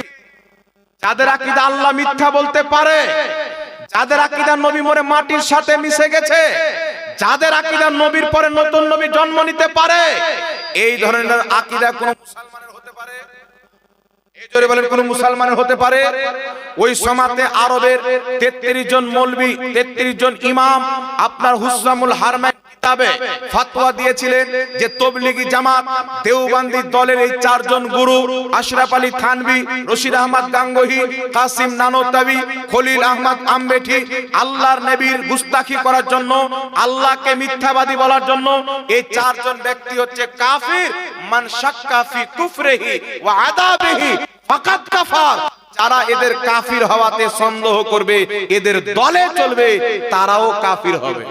Speaker 1: যাদের আকীদা আল্লাহ মিথ্যা বলতে পারে, যাদের আকীদা নবী মরে মাটির সাথে মিশে গেছে, যাদের আকীদা নবীর পরে নতুন নবী জন্ম নিতে পারে, এই ধরনের আকীদা কোন মুসলমানের হতে পারে? এই জোরে বলেন, কোন মুসলমানের হতে পারে? ওই সমাজে আরবের 33 জন মৌলভী, 33 জন ইমাম আপনার হুসরামুল হারমাইন কিতাবে ফতোয়া দিয়েছিলেন যে তবলিগি জামাত দেওবন্দি দলের এই 4 জন গুরু আশরাফ আলী থানভী, রশিদ আহমদ গাঙ্গোহী, কাসিম নানতাবী, খলিল আহমদ আম্বেঠি আল্লাহর নবীর গুস্তাখি করার জন্য, আল্লাহকে মিথ্যাবাদী বলার জন্য এই 4 জন ব্যক্তি হচ্ছে কাফির। মান শাক্কা ফি কুফরিহি ওয়া আযাবিহি ফাকাদ কাফার। যারা এদের কাফির হওয়াতে সন্দেহ করবে, এদের দলে চলবে, তারাও কাফির হবে।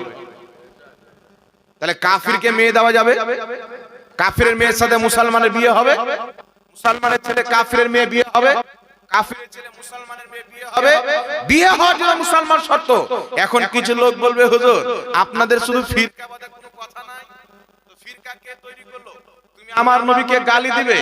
Speaker 1: তাহলে কাফিরকে মেয়ে দেওয়া যাবে? কাফিরের মেয়ের সাথে মুসলমানের বিয়ে হবে? মুসলমানের ছেলে কাফিরের মেয়ে বিয়ে হবে? কাফিরের ছেলে মুসলমানের মেয়ে বিয়ে হবে? বিয়ে হওয়ার জন্য মুসলমান শর্ত। এখন কিছু লোক বলবে, হুজুর আপনাদের শুধু ফিরকাবাদের কোনো কথা নাই, তো ফিরকা কে তৈরি করলো? তুমি আমার নবীকে গালি দিবে,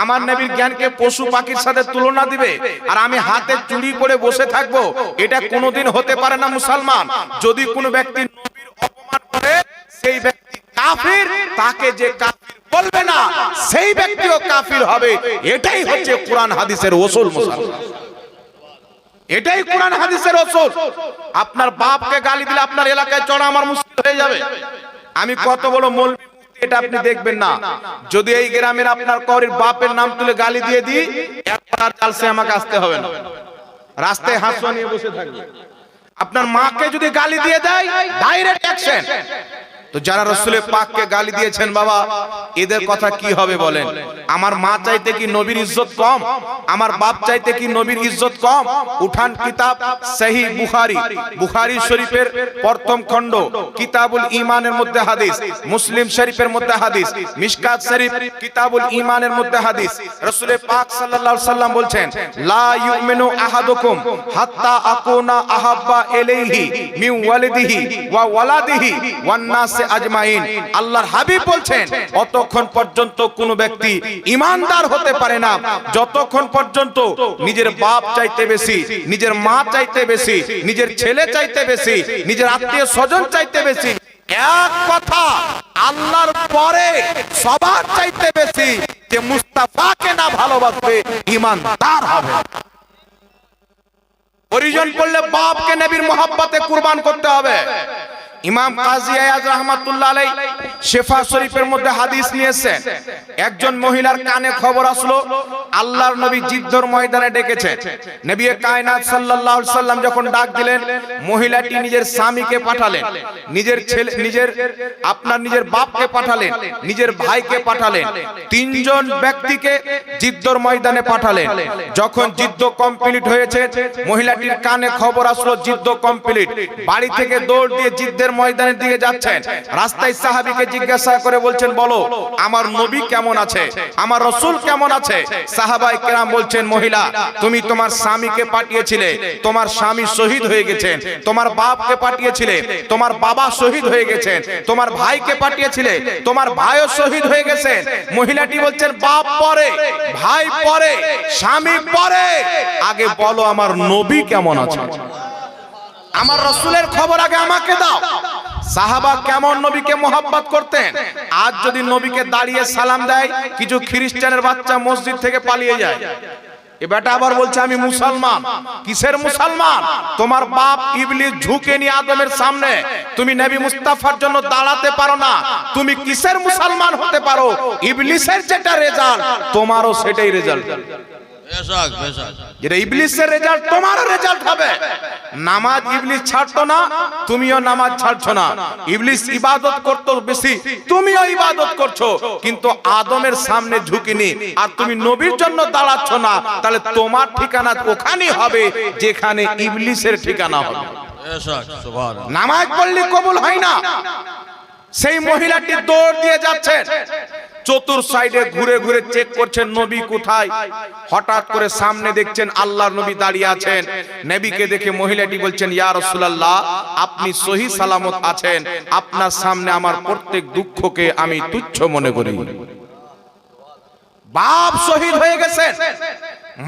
Speaker 1: আমার নবীর জ্ঞানকে পশু পাখির সাথে তুলনা দিবে, আর আমি হাতে চুরি করে বসে থাকবো, এটা কোনোদিন হতে পারে না। মুসলমান যদি কোনো ব্যক্তি নবীর অপমান করে, সেই ব্যক্তি কাফির, তাকে যে কাফির বলবে না সেই ব্যক্তিও কাফির হবে। এটাই হচ্ছে কোরআন হাদিসের উসুল। মুসলমান, এটাই কোরআন হাদিসের উসুল। আপনার বাপকে গালি দিলে আপনার এলাকায় চড়া আমার মুশকিল হয়ে যাবে। আমি কত বড় মৌলবি মুফতি এটা আপনি দেখবেন না। যদি এই গ্রামের আপনার করির বাপের নাম তুলে গালি দিয়ে দিই, একবার আর জালসে আমাকে আসতে হবে না, রাস্তায় হাসুয়া নিয়ে বসে থাকবে। আপনার মাকে যদি গালি দিয়ে দেয়, ডাইরেক্ট অ্যাকশন। তো যারা রাসূলের পাককে গালি দিয়েছেন বাবা, এদের কথা কি হবে বলেন? আমার মা চাইতে কি নবীর ইজ্জত কম? আমার বাপ চাইতে কি নবীর ইজ্জত কম? উঠান কিতাব সহিহ বুখারী, বুখারী শরীফের প্রথম খণ্ড কিতাবুল ঈমানের মধ্যে হাদিস, মুসলিম শরীফের মধ্যে হাদিস, মিশকাত শরীফ কিতাবুল ঈমানের মধ্যে হাদিস। রাসূলের পাক সাল্লাল্লাহু আলাইহি সাল্লাম বলছেন, লা ইউমিনু আহাদুকুম হাত্তা আকুনা আহাব্বা ইলাইহি মিন ওয়ালিদিহি ওয়া ওয়ালাদিহি ওয়ান নাস আজমাইন। আল্লাহর হাবিব বলছেন, অতক্ষণ পর্যন্ত কোন ব্যক্তি ঈমানদার হতে পারে না যতক্ষণ পর্যন্ত নিজের বাপ চাইতে বেশি, নিজের মা চাইতে বেশি, নিজের ছেলে চাইতে বেশি, নিজের আত্মীয় স্বজন চাইতে বেশি, এক কথা আল্লাহর পরে সবার চাইতে বেশি যে মুস্তাফাকে না ভালোবাসবে ঈমানদার হবে। প্রয়োজন পড়লে বাপকে নবীর মহব্বতে কুরবান করতে হবে। ইমাম কাজী আয়াজ রাহমাতুল্লাহ আলাইহি শিফা শরীফের মধ্যে হাদিস নিয়েছেন, একজন মহিলার কানে খবর আসলো আল্লাহর নবী যুদ্ধের ময়দানে ডেকেছেন। নবী কায়নাত সাল্লাল্লাহু আলাইহি সাল্লাম যখন ডাক দিলেন, মহিলাটি নিজের স্বামীকে পাঠালেন, নিজের ছেলে, নিজের বাপকে পাঠালেন, নিজের ভাইকে পাঠালেন, তিনজন ব্যক্তিকে যুদ্ধের ময়দানে পাঠালেন। যখন যুদ্ধ কমপ্লিট হয়েছে, মহিলাটির কানে খবর আসলো যুদ্ধ কমপ্লিট। বাড়ি থেকে দৌড় দিয়ে যুদ্ধের ময়দানের দিকে যাচ্ছেন। রাস্তায় সাহাবীকে জিজ্ঞাসা করে বলছেন, বলো আমার নবী কেমন আছে, আমার রাসূল কেমন আছে? সাহাবায়ে কেরাম বলছেন, মহিলা তুমি তোমার স্বামীকে পাঠিয়েছিলে, তোমার স্বামী শহীদ হয়ে গেছেন। তোমার বাপকে পাঠিয়েছিলে, তোমার বাবা শহীদ হয়ে গেছেন। তোমার ভাইকে পাঠিয়েছিলে, তোমার ভাইও শহীদ হয়ে গেছেন। মহিলাটি বলছেন, বাপ পরে, ভাই পরে, স্বামী পরে, আগে বলো আমার নবী কেমন আছে, আমার রাসূলের খবর আগে আমাকে দাও। সাহাবা কেমন নবীকে মোহাব্বত করতেন। আজ যদি নবীকে দাঁড়িয়ে সালাম দেয়, কিছু খ্রিস্টানের বাচ্চা মসজিদ থেকে পালিয়ে যায়। এ বেটা আবার বলছে আমি মুসলমান। কিসের মুসলমান? তোমার বাপ ইবলিস ঝুঁকে নিয়ে আদমের সামনে, তুমি নবী মুস্তাফার জন্য দাঁড়াতে পারো না, তুমি কিসের মুসলমান হতে পারো? ইবলিসের যেটা রেজাল্ট, তোমারও সেটাই রেজাল্ট। যেটা ইবলিসের রেজাল্ট, তোমারও রেজাল্ট হবে। নামাজ ইবলিস ছাড়তো না, তুমিও নামাজ ছাড়ছো না। ইবলিস ইবাদত করতো বেশি, তুমিও ইবাদত করছো, কিন্তু আদমের সামনে ঝুঁকিনি, আর তুমি নবীর জন্য দাঁড়াচ্ছ না। তাহলে তোমার ঠিকানা ওখানেই হবে যেখানে ইবলিসের ঠিকানা হবে। নামাজ পড়লে কবুল হয় না। সেই মহিলাটি দৌড় দিয়ে যাচ্ছেন, চতুর সাইডে ঘুরে ঘুরে চেক করছেন নবী কোথায়। হঠাৎ করে সামনে দেখছেন আল্লাহর নবী দাঁড়িয়ে আছেন। নবীকে দেখে মহিলাটি বলছেন, ইয়া রাসূলুল্লাহ আপনি সহি সালামত আছেন, আপনার সামনে আমার প্রত্যেক দুঃখকে আমি তুচ্ছ মনে করি। বাপ শহীদ হয়ে গেছেন,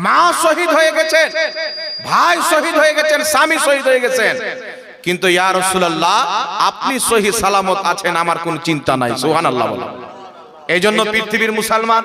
Speaker 1: মা শহীদ হয়ে গেছেন, ভাই শহীদ হয়ে গেছেন, স্বামী শহীদ হয়ে গেছেন, কিন্তু ইয়া রাসূলুল্লাহ আপনি সহি সালামত আছেন, আমার কোনো চিন্তা নাই। সুবহানাল্লাহ বলেন। এই জন্য পৃথিবীর মুসলমান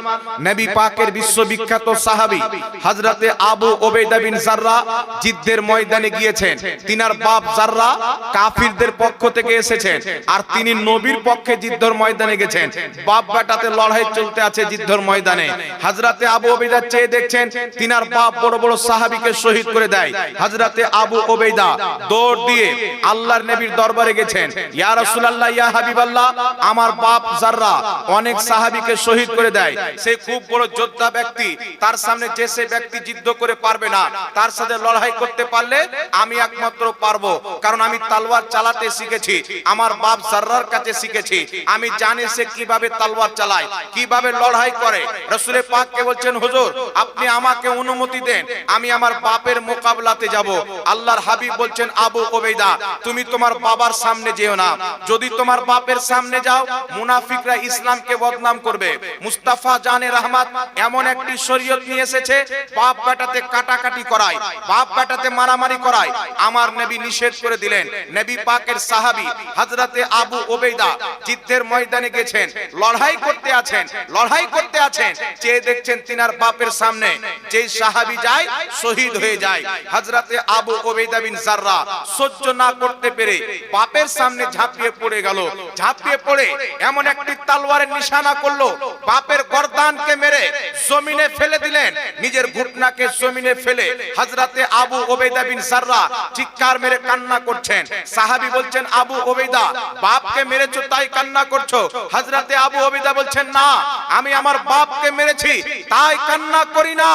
Speaker 1: নবী পাকের বিশ্ববিখ্যাত সাহাবী হযরতে আবু উবাইদা বিন জাররা যুদ্ধের ময়দানে গিয়েছেন। তিনার বাপ জাররা কাফিরদের পক্ষ থেকে এসেছেন, আর তিনি নবীর পক্ষে যুদ্ধের ময়দানে গেছেন। বাপ বেটাতে লড়াই চলতে আছে যুদ্ধের ময়দানে। হযরতে আবু উবাইদা চেয়ে দেখছেন তিনার বাপ বড় বড় সাহাবীকে শহীদ করে দেয়। হযরতে আবু উবাইদা দৌড় দিয়ে আল্লাহর নবীর দরবারে গেছেন, ইয়া রাসূলুল্লাহ ইয়া হাবিবাল্লাহ আমার বাপ জাররা অনেক সাহাবীকে শহীদ করে দেয়। সে খুব বড় যোদ্ধা ব্যক্তি, তার সামনে যে সে ব্যক্তি যুদ্ধ করে পারবে না, তার সাথে লড়াই করতে পারলে আমি একমাত্র পারবো, কারণ আমি তলোয়ার চালাতে শিখেছি, আমার বাপ জাররার কাছে শিখেছি, আমি জানি সে কিভাবে তলোয়ার চালায়, কিভাবে লড়াই করে। রাসূল পাককে বলছেন, হুজুর আপনি আমাকে অনুমতি দেন, আমি আমার বাপের মোকাবেলাতে যাব। আল্লাহর হাবিব বলছেন, আবু উবাইদা তুমি তোমার বাবার সামনে যেও না, যদি তোমার বাপের সামনে যাও মুনাফিকরা ইসলামকে বদনাম করবে। মুস্তাফা জানে রহমত এমন একটি শরীয়ত নিয়ে এসেছে, বাপ বেটাতে কাটাকাটি করায়, বাপ বেটাতে মারামারি করায়, আমার নবী নিষেধ করে দিলেন। নবী পাকের সাহাবী হযরতে আবু উবাইদা যুদ্ধের ময়দানে গেছেন, লড়াই করতে আছেন, লড়াই করতে আছেন, চেয়ে দেখছেন তিনার বাপের সামনে যে সাহাবী যায় শহীদ হয়ে যায়। হযরতে আবু উবাইদা বিন জাররা সহ্য না করতে পেরে বাপের সামনে ঝাঁপিয়ে পড়ে গেল। ঝাঁপিয়ে পড়ে এমন একটি তলোয়ারের নিশানা করলো, বাপের গর্দানকে মেরে জমিনে ফেলে দিলেন। নিজের ঘুটনাকে জমিনে ফেলে হযরতে আবু উবাইদা বিন জাররা চিৎকার মেরে কান্না করছেন। সাহাবী বলছেন, আবু উবাইদা, বাপকে মেরেছো তাই কান্না করছো? হযরতে আবু উবাইদা বলছেন, না, আমি আমার বাপকে মেরেছি তাই কান্না করি না।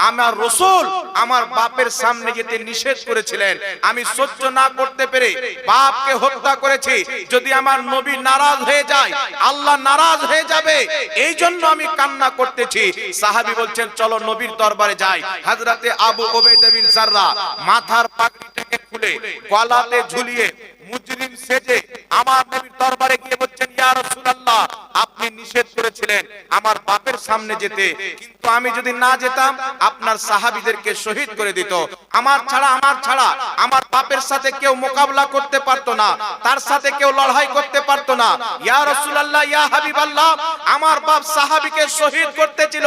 Speaker 1: আমার রাসূল আমার বাপের সামনে যেতে নিষেধ করেছিলেন, আমি সহ্য না করতে পেরে বাপকে হত্যা করেছি। যদি আমার নবী নারাজ হয়ে যায়, আল্লাহ নারাজ হয়ে যাবে, এই জন্য আমি কান্না করতেছি। সাহাবী বলছেন, চলো নবীর দরবারে যাই। হযরতে আবু উবাইদা বিন জাররা মাথার পাগড়িটাকে খুলে গলাতে ঝুলিয়ে মুজরিম সেজে আমার নবীর দরবারে গিয়ে বলছেন, ইয়া রাসূলুল্লাহ, আপনি নিষেধ করেছিলেন আমার বাপের সামনে যেতে, কিন্তু আমি যদি না যেতাম আপনার সাহাবীদেরকে শহীদ করে দিত। আমার ছাড়া আমার বাপের সাথে কেউ মোকাবেলা করতে পারতো না, তার সাথে কেউ লড়াই করতে পারতো না। ইয়া রাসূলুল্লাহ, ইয়া হাবিবাল্লাহ, আমার বাপ সাহাবীকে শহীদ করতেছিল,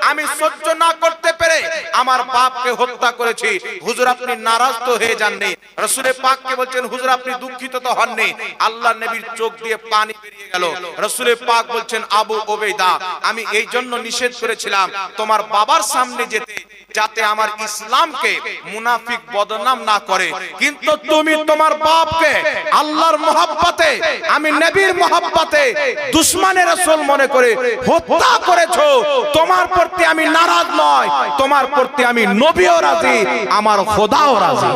Speaker 1: আমি সহ্য না করতে পেরে আমার বাপকে হত্যা করেছি। হুজুর, আপনি নারাজ তো হয়ে যাননি? রাসূলের পাককে বলছেন, হুজুর, আপনি দুঃখিত তো হননি? আল্লাহর নবীর চোখ দিয়ে পানি বেরিয়ে গেল। রাসূলের পাক বলছেন, আবু উবাইদা, আমি এই জন্য নিষেধ করেছিলাম তোমার বাবার সামনে যেতে, যাতে আমার ইসলামকে মুনাফিক বদনাম না করে। কিন্তু তুমি তোমার বাপকে আল্লাহর মহব্বতে, আমি নবীর মহব্বতে দুশমনের রাসূল মনে করে হত্যা করেছো। তোমার প্রতি আমি নারাজ নয়, তোমার প্রতি আমি নবীও রাজি, আমার খোদাও রাজি।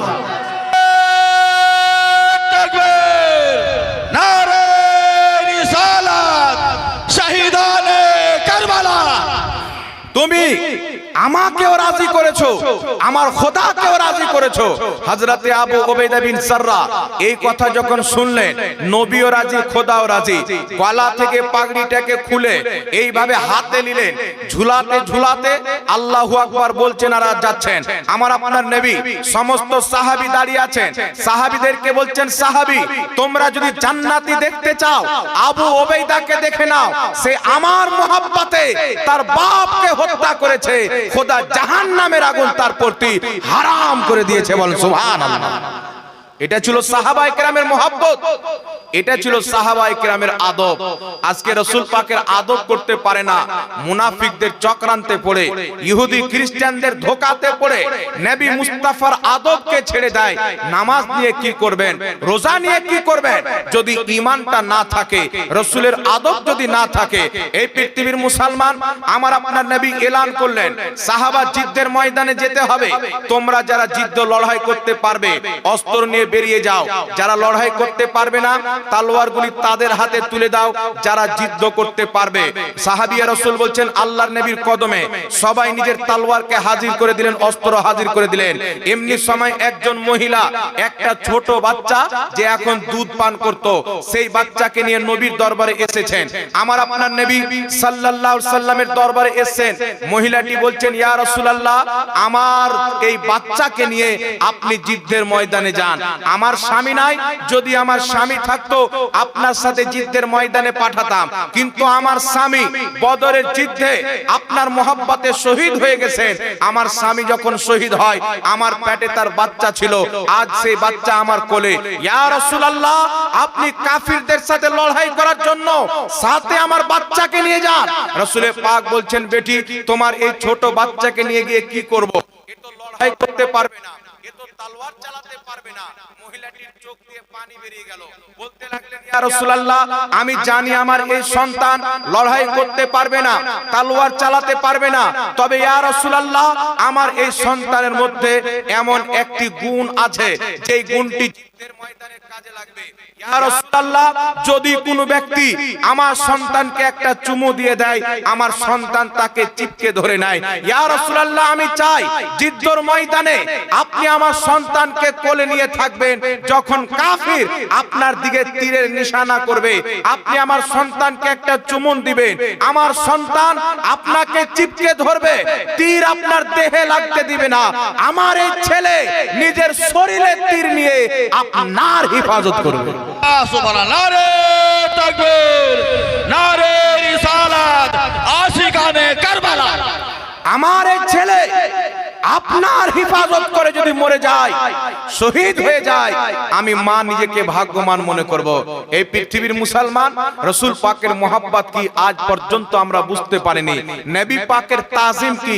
Speaker 2: নারে রিসালাত, শহীদানে কারবালা।
Speaker 1: তুমি আমাকেও রাজি করেছো, আমার খোদাকেও রাজি করেছো। হযরতে আবু উবাইদা বিন জাররা এই কথা যখন শুনলেন, নবীও রাজি, খোদাও রাজি। গলা থেকে পাগড়িটাকে খুলে এইভাবে হাতে নিলেন, ঝুলাতে ঝুলাতে আল্লাহু আকবার বলছেন আর যাচ্ছেন। আমার আপনার নবী, সমস্ত সাহাবী দাঁড়িয়ে আছেন। সাহাবীদেরকে বলছেন, সাহাবী, তোমরা যদি জান্নাতি দেখতে চাও, আবু উবাইদাকে দেখে নাও। সে আমার মহব্বতে তার বাপকে হত্যা করেছে, খোদা জাহান্নামের আগুন তার প্রতি হারাম করে দিয়েছে। বলেন সুবহানাল্লাহ। এটা ছিল সাহাবায়ে কেরামের মহব্বত, এটা ছিল সাহাবায়ে কেরামের আদব। আজকে রাসূল পাকের আদব করতে পারে না, মুনাফিকদের চক্রান্তে পড়ে, ইহুদি খ্রিস্টানদের ধোঁকাতে পড়ে নবী মুস্তাফার আদবকে ছেড়ে দেয়। নামাজ নিয়ে কি করবেন, রোজা নিয়ে কি করবেন, যদি ঈমানটা না থাকে, রাসূলের আদব যদি না থাকে, এই পৃথিবীর মুসলমান, আমার আপনার নবী এলান করলেন, সাহাবা জিদ্দের ময়দানে যেতে হবে। তোমরা যারা জিদ্দ লড়াই করতে পারবে অস্ত্র নিয়ে বেরিয়ে যাও, যারা লড়াই করতে পারবে না তলোয়ারগুলি তাদের হাতে তুলে দাও, যারা যুদ্ধ করতে পারবে। সাহাবিয়া রাসূল বলছেন, আল্লাহর নবীর কদমে সবাই নিজের তলোয়ারকে হাজির করে দিলেন, অস্ত্র হাজির করে দিলেন। এমনি সময় একজন মহিলা, একটা ছোট বাচ্চা যে এখন দুধ পান করত, সেই বাচ্চাকে নিয়ে নবীর দরবারে এসেছেন। আমার আপনার নবী সাল্লাল্লাহু আলাইহি সাল্লামের দরবারে এসেছেন। মহিলাটি বলছেন, ইয়া রাসূলুল্লাহ, আমার এই বাচ্চাকে নিয়ে আপনি যুদ্ধের ময়দানে যান। আমার স্বামী নাই, যদি আমার স্বামী থাকতো আপনার সাথে যুদ্ধের ময়দানে পাঠাতাম, কিন্তু আমার স্বামী বদরের যুদ্ধে আপনার মহব্বতে শহীদ হয়ে গেছেন। আমার স্বামী যখন শহীদ হয়, আমার পেটে তার বাচ্চা ছিল, আজ সেই বাচ্চা আমার কোলে। ইয়া রাসূলুল্লাহ, আপনি কাফিরদের সাথে লড়াই করার জন্য সাথে আমার বাচ্চাকে নিয়ে যান। রাসূল পাক বলছেন, বেটি, তোমার এই ছোট বাচ্চাকে নিয়ে গিয়ে কি করব? এ তো লড়াই করতে পারবে না, এ তো তলোয়ার চালাতে পারবে না। মহিলাটির চোখ দিয়ে পানি বেরিয়ে গেল, বলতে লাগলেন, ইয়া রাসূলুল্লাহ, আমি জানি আমার এই সন্তান লড়াই করতে পারবে না, তলোয়ার চালাতে পারবে না, তবে ইয়া রাসূলুল্লাহ, আমার এই সন্তানের মধ্যে এমন একটি গুণ আছে, যেই গুণটি যুদ্ধের ময়দানে কাজে লাগবে। ইয়া রাসূলুল্লাহ, যদি কোনো ব্যক্তি আমার সন্তানকে একটা চুমু দিয়ে দেয়, আমার সন্তান তাকে চিপকে ধরে নেয়। ইয়া রাসূলুল্লাহ, আমি চাই যুদ্ধের ময়দানে আপনি আমার সন্তানকে কোলে নিয়ে থাকবেন, যখন কাফির আপনার দিকে তীরের নিশানা করবে, আপনি আমার সন্তানকে একটা চুমুন দিবেন, আমার সন্তান আপনাকে চিপকে ধরবে, তীর আপনার দেহে লাগতে দিবে না। আমার এই ছেলে নিজের শরীরে তীর নিয়ে আপনার হেফাজত করবে।
Speaker 2: সুবহানাল্লাহ, নারে তাকবীর, নারে রিসালাত, আশিকানে কারবালা।
Speaker 1: আমার এই ছেলে আপনার হিফাজত করে যদি মরে যায়, শহীদ হয়ে যায়, আমি মা নিজেকে ভাগ্যবান মনে করব। এই পৃথিবীর মুসলমান রাসূল পাকের মোহাব্বত কি আজ পর্যন্ত আমরা বুঝতে পারিনি, নবী পাকের তাজিম কি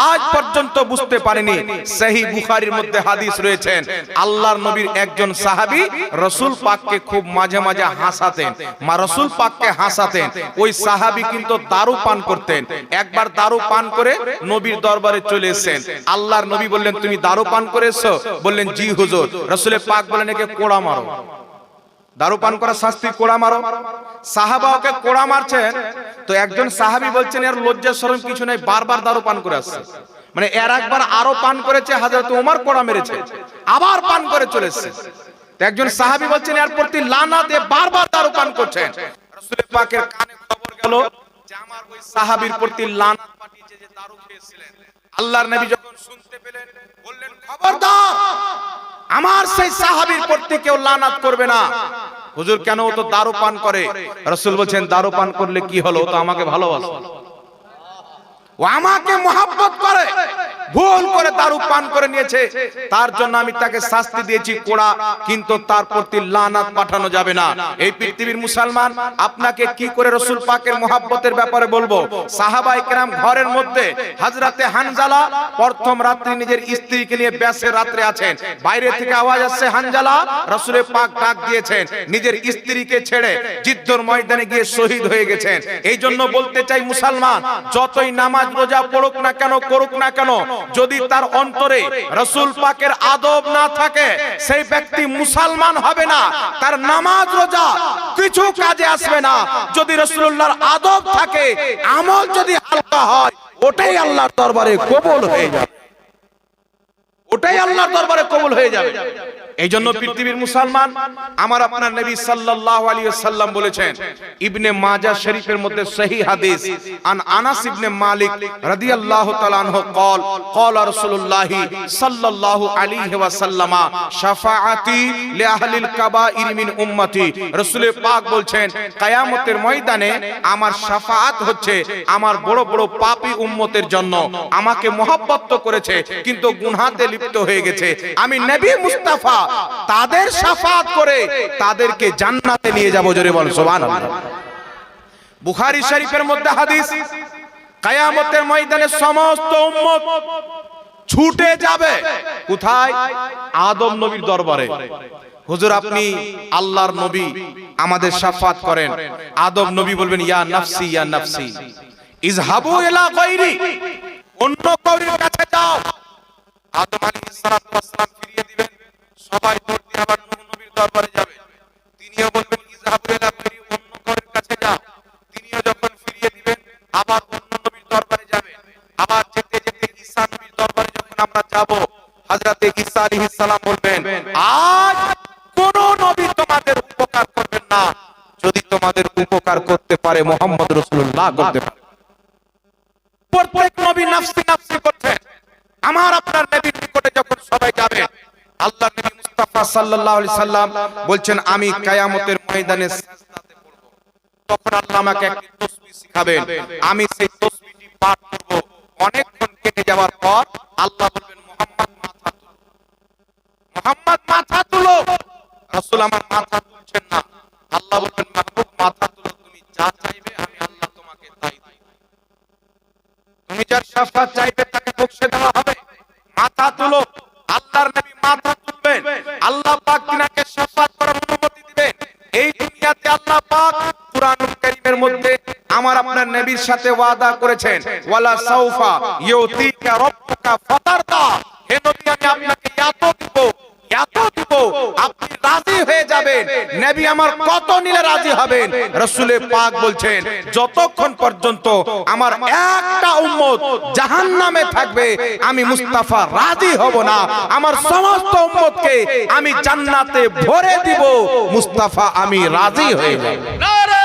Speaker 1: আজ পর্যন্ত বুঝতে পারিনি। সহিহ বুখারীর মধ্যে হাদিস রয়েছেন, আল্লাহর নবীর একজন সাহাবী রাসূল পাককে খুব মাঝে মাঝে হাসাতেন, মা রাসূল পাককে হাসাতেন। ওই সাহাবী কিন্তু দারু পান করতেন। একবার দারু পান করে নবীর দরবারে চলে এসেছেন। আল্লাহর নবী বললেন, তুমি দারু পান করেছো? বললেন, জি হুজুর। রাসূল পাক বললেন, একে কোড়া মারো। দারু পান করার শাস্তি কোড়া মারো। সাহাবা ওকে কোড়া মারছেন, তো একজন সাহাবী বলছেন, এর লজ্জা শরম কিছু নাই, বারবার দারু পান করে আসছে। মানে এর একবার আরো পান করেছে, হযরত ওমর কোড়া মেরেছে, আবার পান করে চলে এসেছে। তো একজন সাহাবী বলছেন, এর প্রতি লানাত, এ বারবার দারু পান করছেন। রাসূল পাকের কানে খবর গেল যে আমার ওই সাহাবীর প্রতি লানাত পাঠিয়েছে, যে দারু খেয়েছিলেন। আল্লাহর নবী যখন শুনতে পেলেন, বললেন, খবরদার, আমার সেই সাহাবীর প্রতি কেউ লানাত করবে না। হুজুর, কেন? ও তো দারু পান করে। রাসূল বলেন, দারু পান করলে কি হলো? ও তো আমাকে ভালোবাসে, ও আমাকে মোহাব্বত করে, ভুল করে দারু পান করে নিয়েছে, তার জন্য আমি তাকে শাস্তি দিয়েছি কোড়া, কিন্তু তার প্রতি লানাত পাঠানো যাবে না। এই পৃথিবীর মুসলমান, আপনাকে কি করে রাসূল পাকের মোহাব্বতের ব্যাপারে বলবো? সাহাবায়ে কেরাম ঘরের মধ্যে, হযরতে হানজালা প্রথম রাত্রি নিজের স্ত্রীকে নিয়ে ব্যাসের রাত্রে আছেন, বাইরে থেকে আওয়াজ আসছে, হানজালা। রাসূল পাক ডাক দিয়েছেন, নিজের স্ত্রীকে ছেড়ে জিদ্দর ময়দানে গিয়ে শহীদ হয়ে গেছেন। এই জন্য বলতে চাই, মুসলমান যতই নামাজ রোজা পড়ুক না কেন, করুক না কেন, যদি তার অন্তরে রাসূল পাকের আদব না থাকে, সেই ব্যক্তি মুসলমান হবে না, তার নামাজ রোজা কিছু কাজে আসবে না। যদি রাসূলুল্লাহর আদব থাকে, আমল যদি হালকা হয়, ওটাই আল্লাহর দরবারে কবুল হয়ে যাবে, ওটাই আল্লাহর দরবারে কবুল হয়ে যাবে। এই জন্য পৃথিবীর মুসলমান, আমার আপনার নবী সাল্লাল্লাহু আলাইহি ওয়াসাল্লাম বলেছেন, ইবনে মাজাহ শরীফের মধ্যে সহিহ হাদিস, আন আনাস ইবনে মালিক রাদিয়াল্লাহু তাআলা আনহু قال قال رسول الله صلى الله عليه وسلم শাফাআতি লিআহলিল কাবাইর মিন উম্মতি। রাসূল পাক বলছেন, কিয়ামতের ময়দানে আমার শাফাআত হচ্ছে আমার বড় বড় পাপী উম্মতের জন্য। আমাকে মহব্বত তো করেছে, কিন্তু গুনাহতে লিপ্ত হয়ে গেছে, আমি নবী মুস্তাফা তাদের শাফাআত করে তাদেরকে জান্নাতে নিয়ে যাব। জোরে বল সুবহানাল্লাহ। বুখারী শরীফের মধ্যে হাদিস, কিয়ামতের ময়দানে সমস্ত উম্মত ছুটে যাবে কোথায়? আদম নবীর দরবারে। হুজুর, আপনি আল্লাহর নবী, আমাদের শাফাআত করেন। আদম নবী বলবেন, ইয়া নাফসি ইয়া নাফসি, ইযহাবু ইলা গায়রি, অন্য কাউরির কাছে যাও। আদম আলাইহিস সালাম ফিরিয়ে দিবেন, সবাই দৌড় দিয়ে আবার নূহ নবীর দরবারে যাবে। তিনিও বলবেন, ইযহাবু ইলা গায়রি, অন্য কাউরির কাছে যাও। তিনিও যখন ফিরিয়ে দিবেন, আবার অন্য নবীর দরবারে যাবে। আবার যেতে যেতে ঈসা নবীর দরবারে যখন আমরা যাব, হযরতে ঈসা আলাইহিস সালাম বলবেন, আজ কোন নবী তোমাদের উপকার করবেন না, যদি তোমাদের উপকার করতে পারে মুহাম্মদ রাসূলুল্লাহ করতে পারে। প্রত্যেক নবী নাফসি নাফসি করতেন। আমার আপনার নবীর নিকটে যখন সবাই যাবে, আল্লাহর নবী মুস্তাফা সাল্লাল্লাহু আলাইহি সাল্লাম বলছেন, আমি কিয়ামতের ময়দানে সিজদাতে পড়ব। তখন আল্লাহ আমাকে একটি তাসবিহ শিখাবেন, আমি সেই তাসবিহটি পাঠ করব। অনেকক্ষণ কেটে যাওয়ার পর আল্লাহ বলবেন, মুহাম্মদ মাথা তুলো, মুহাম্মদ মাথা তুলো। রাসূল আমার মাথা তুলছেন না। আল্লাহ বলবেন, মাহবুব মাথা তুলো, তুমি যা চাইবে আমি আল্লাহ তোমাকে তাই দেব। তুমি যার শাফাআত চাইবে তাকে বখশে দেওয়া হবে। মাথা তুলো। আল্লাহর নবী মাথা তুলবেন, আল্লাহ পাক তিনাকে শাফাআত করার অনুমতি দিবেন। এই দুনিয়াতে আল্লাহ পাক কুরআনুল কারীমের মধ্যে আমার আপনার নবীর সাথে ওয়াদা করেছেন, ওয়ালা সাউফা ইউতিকা রাব্বুকা ফাতারদা। হে নবী, আমি আপনাকে এত দিব, এত দিব, আপনি রাজি হয়ে যাবেন। নবী আমার কত নিলে রাজি হবেন? রাসূল পাক বলছেন, যতক্ষণ পর্যন্ত আমার একটা উম্মত জাহান্নামে থাকবে, আমি মুস্তাফা রাজি হব না। আমার সমস্ত উম্মতকে আমি জান্নাতে ভরে দিব, মুস্তাফা আমি রাজি হয়ে যাব।
Speaker 2: নারে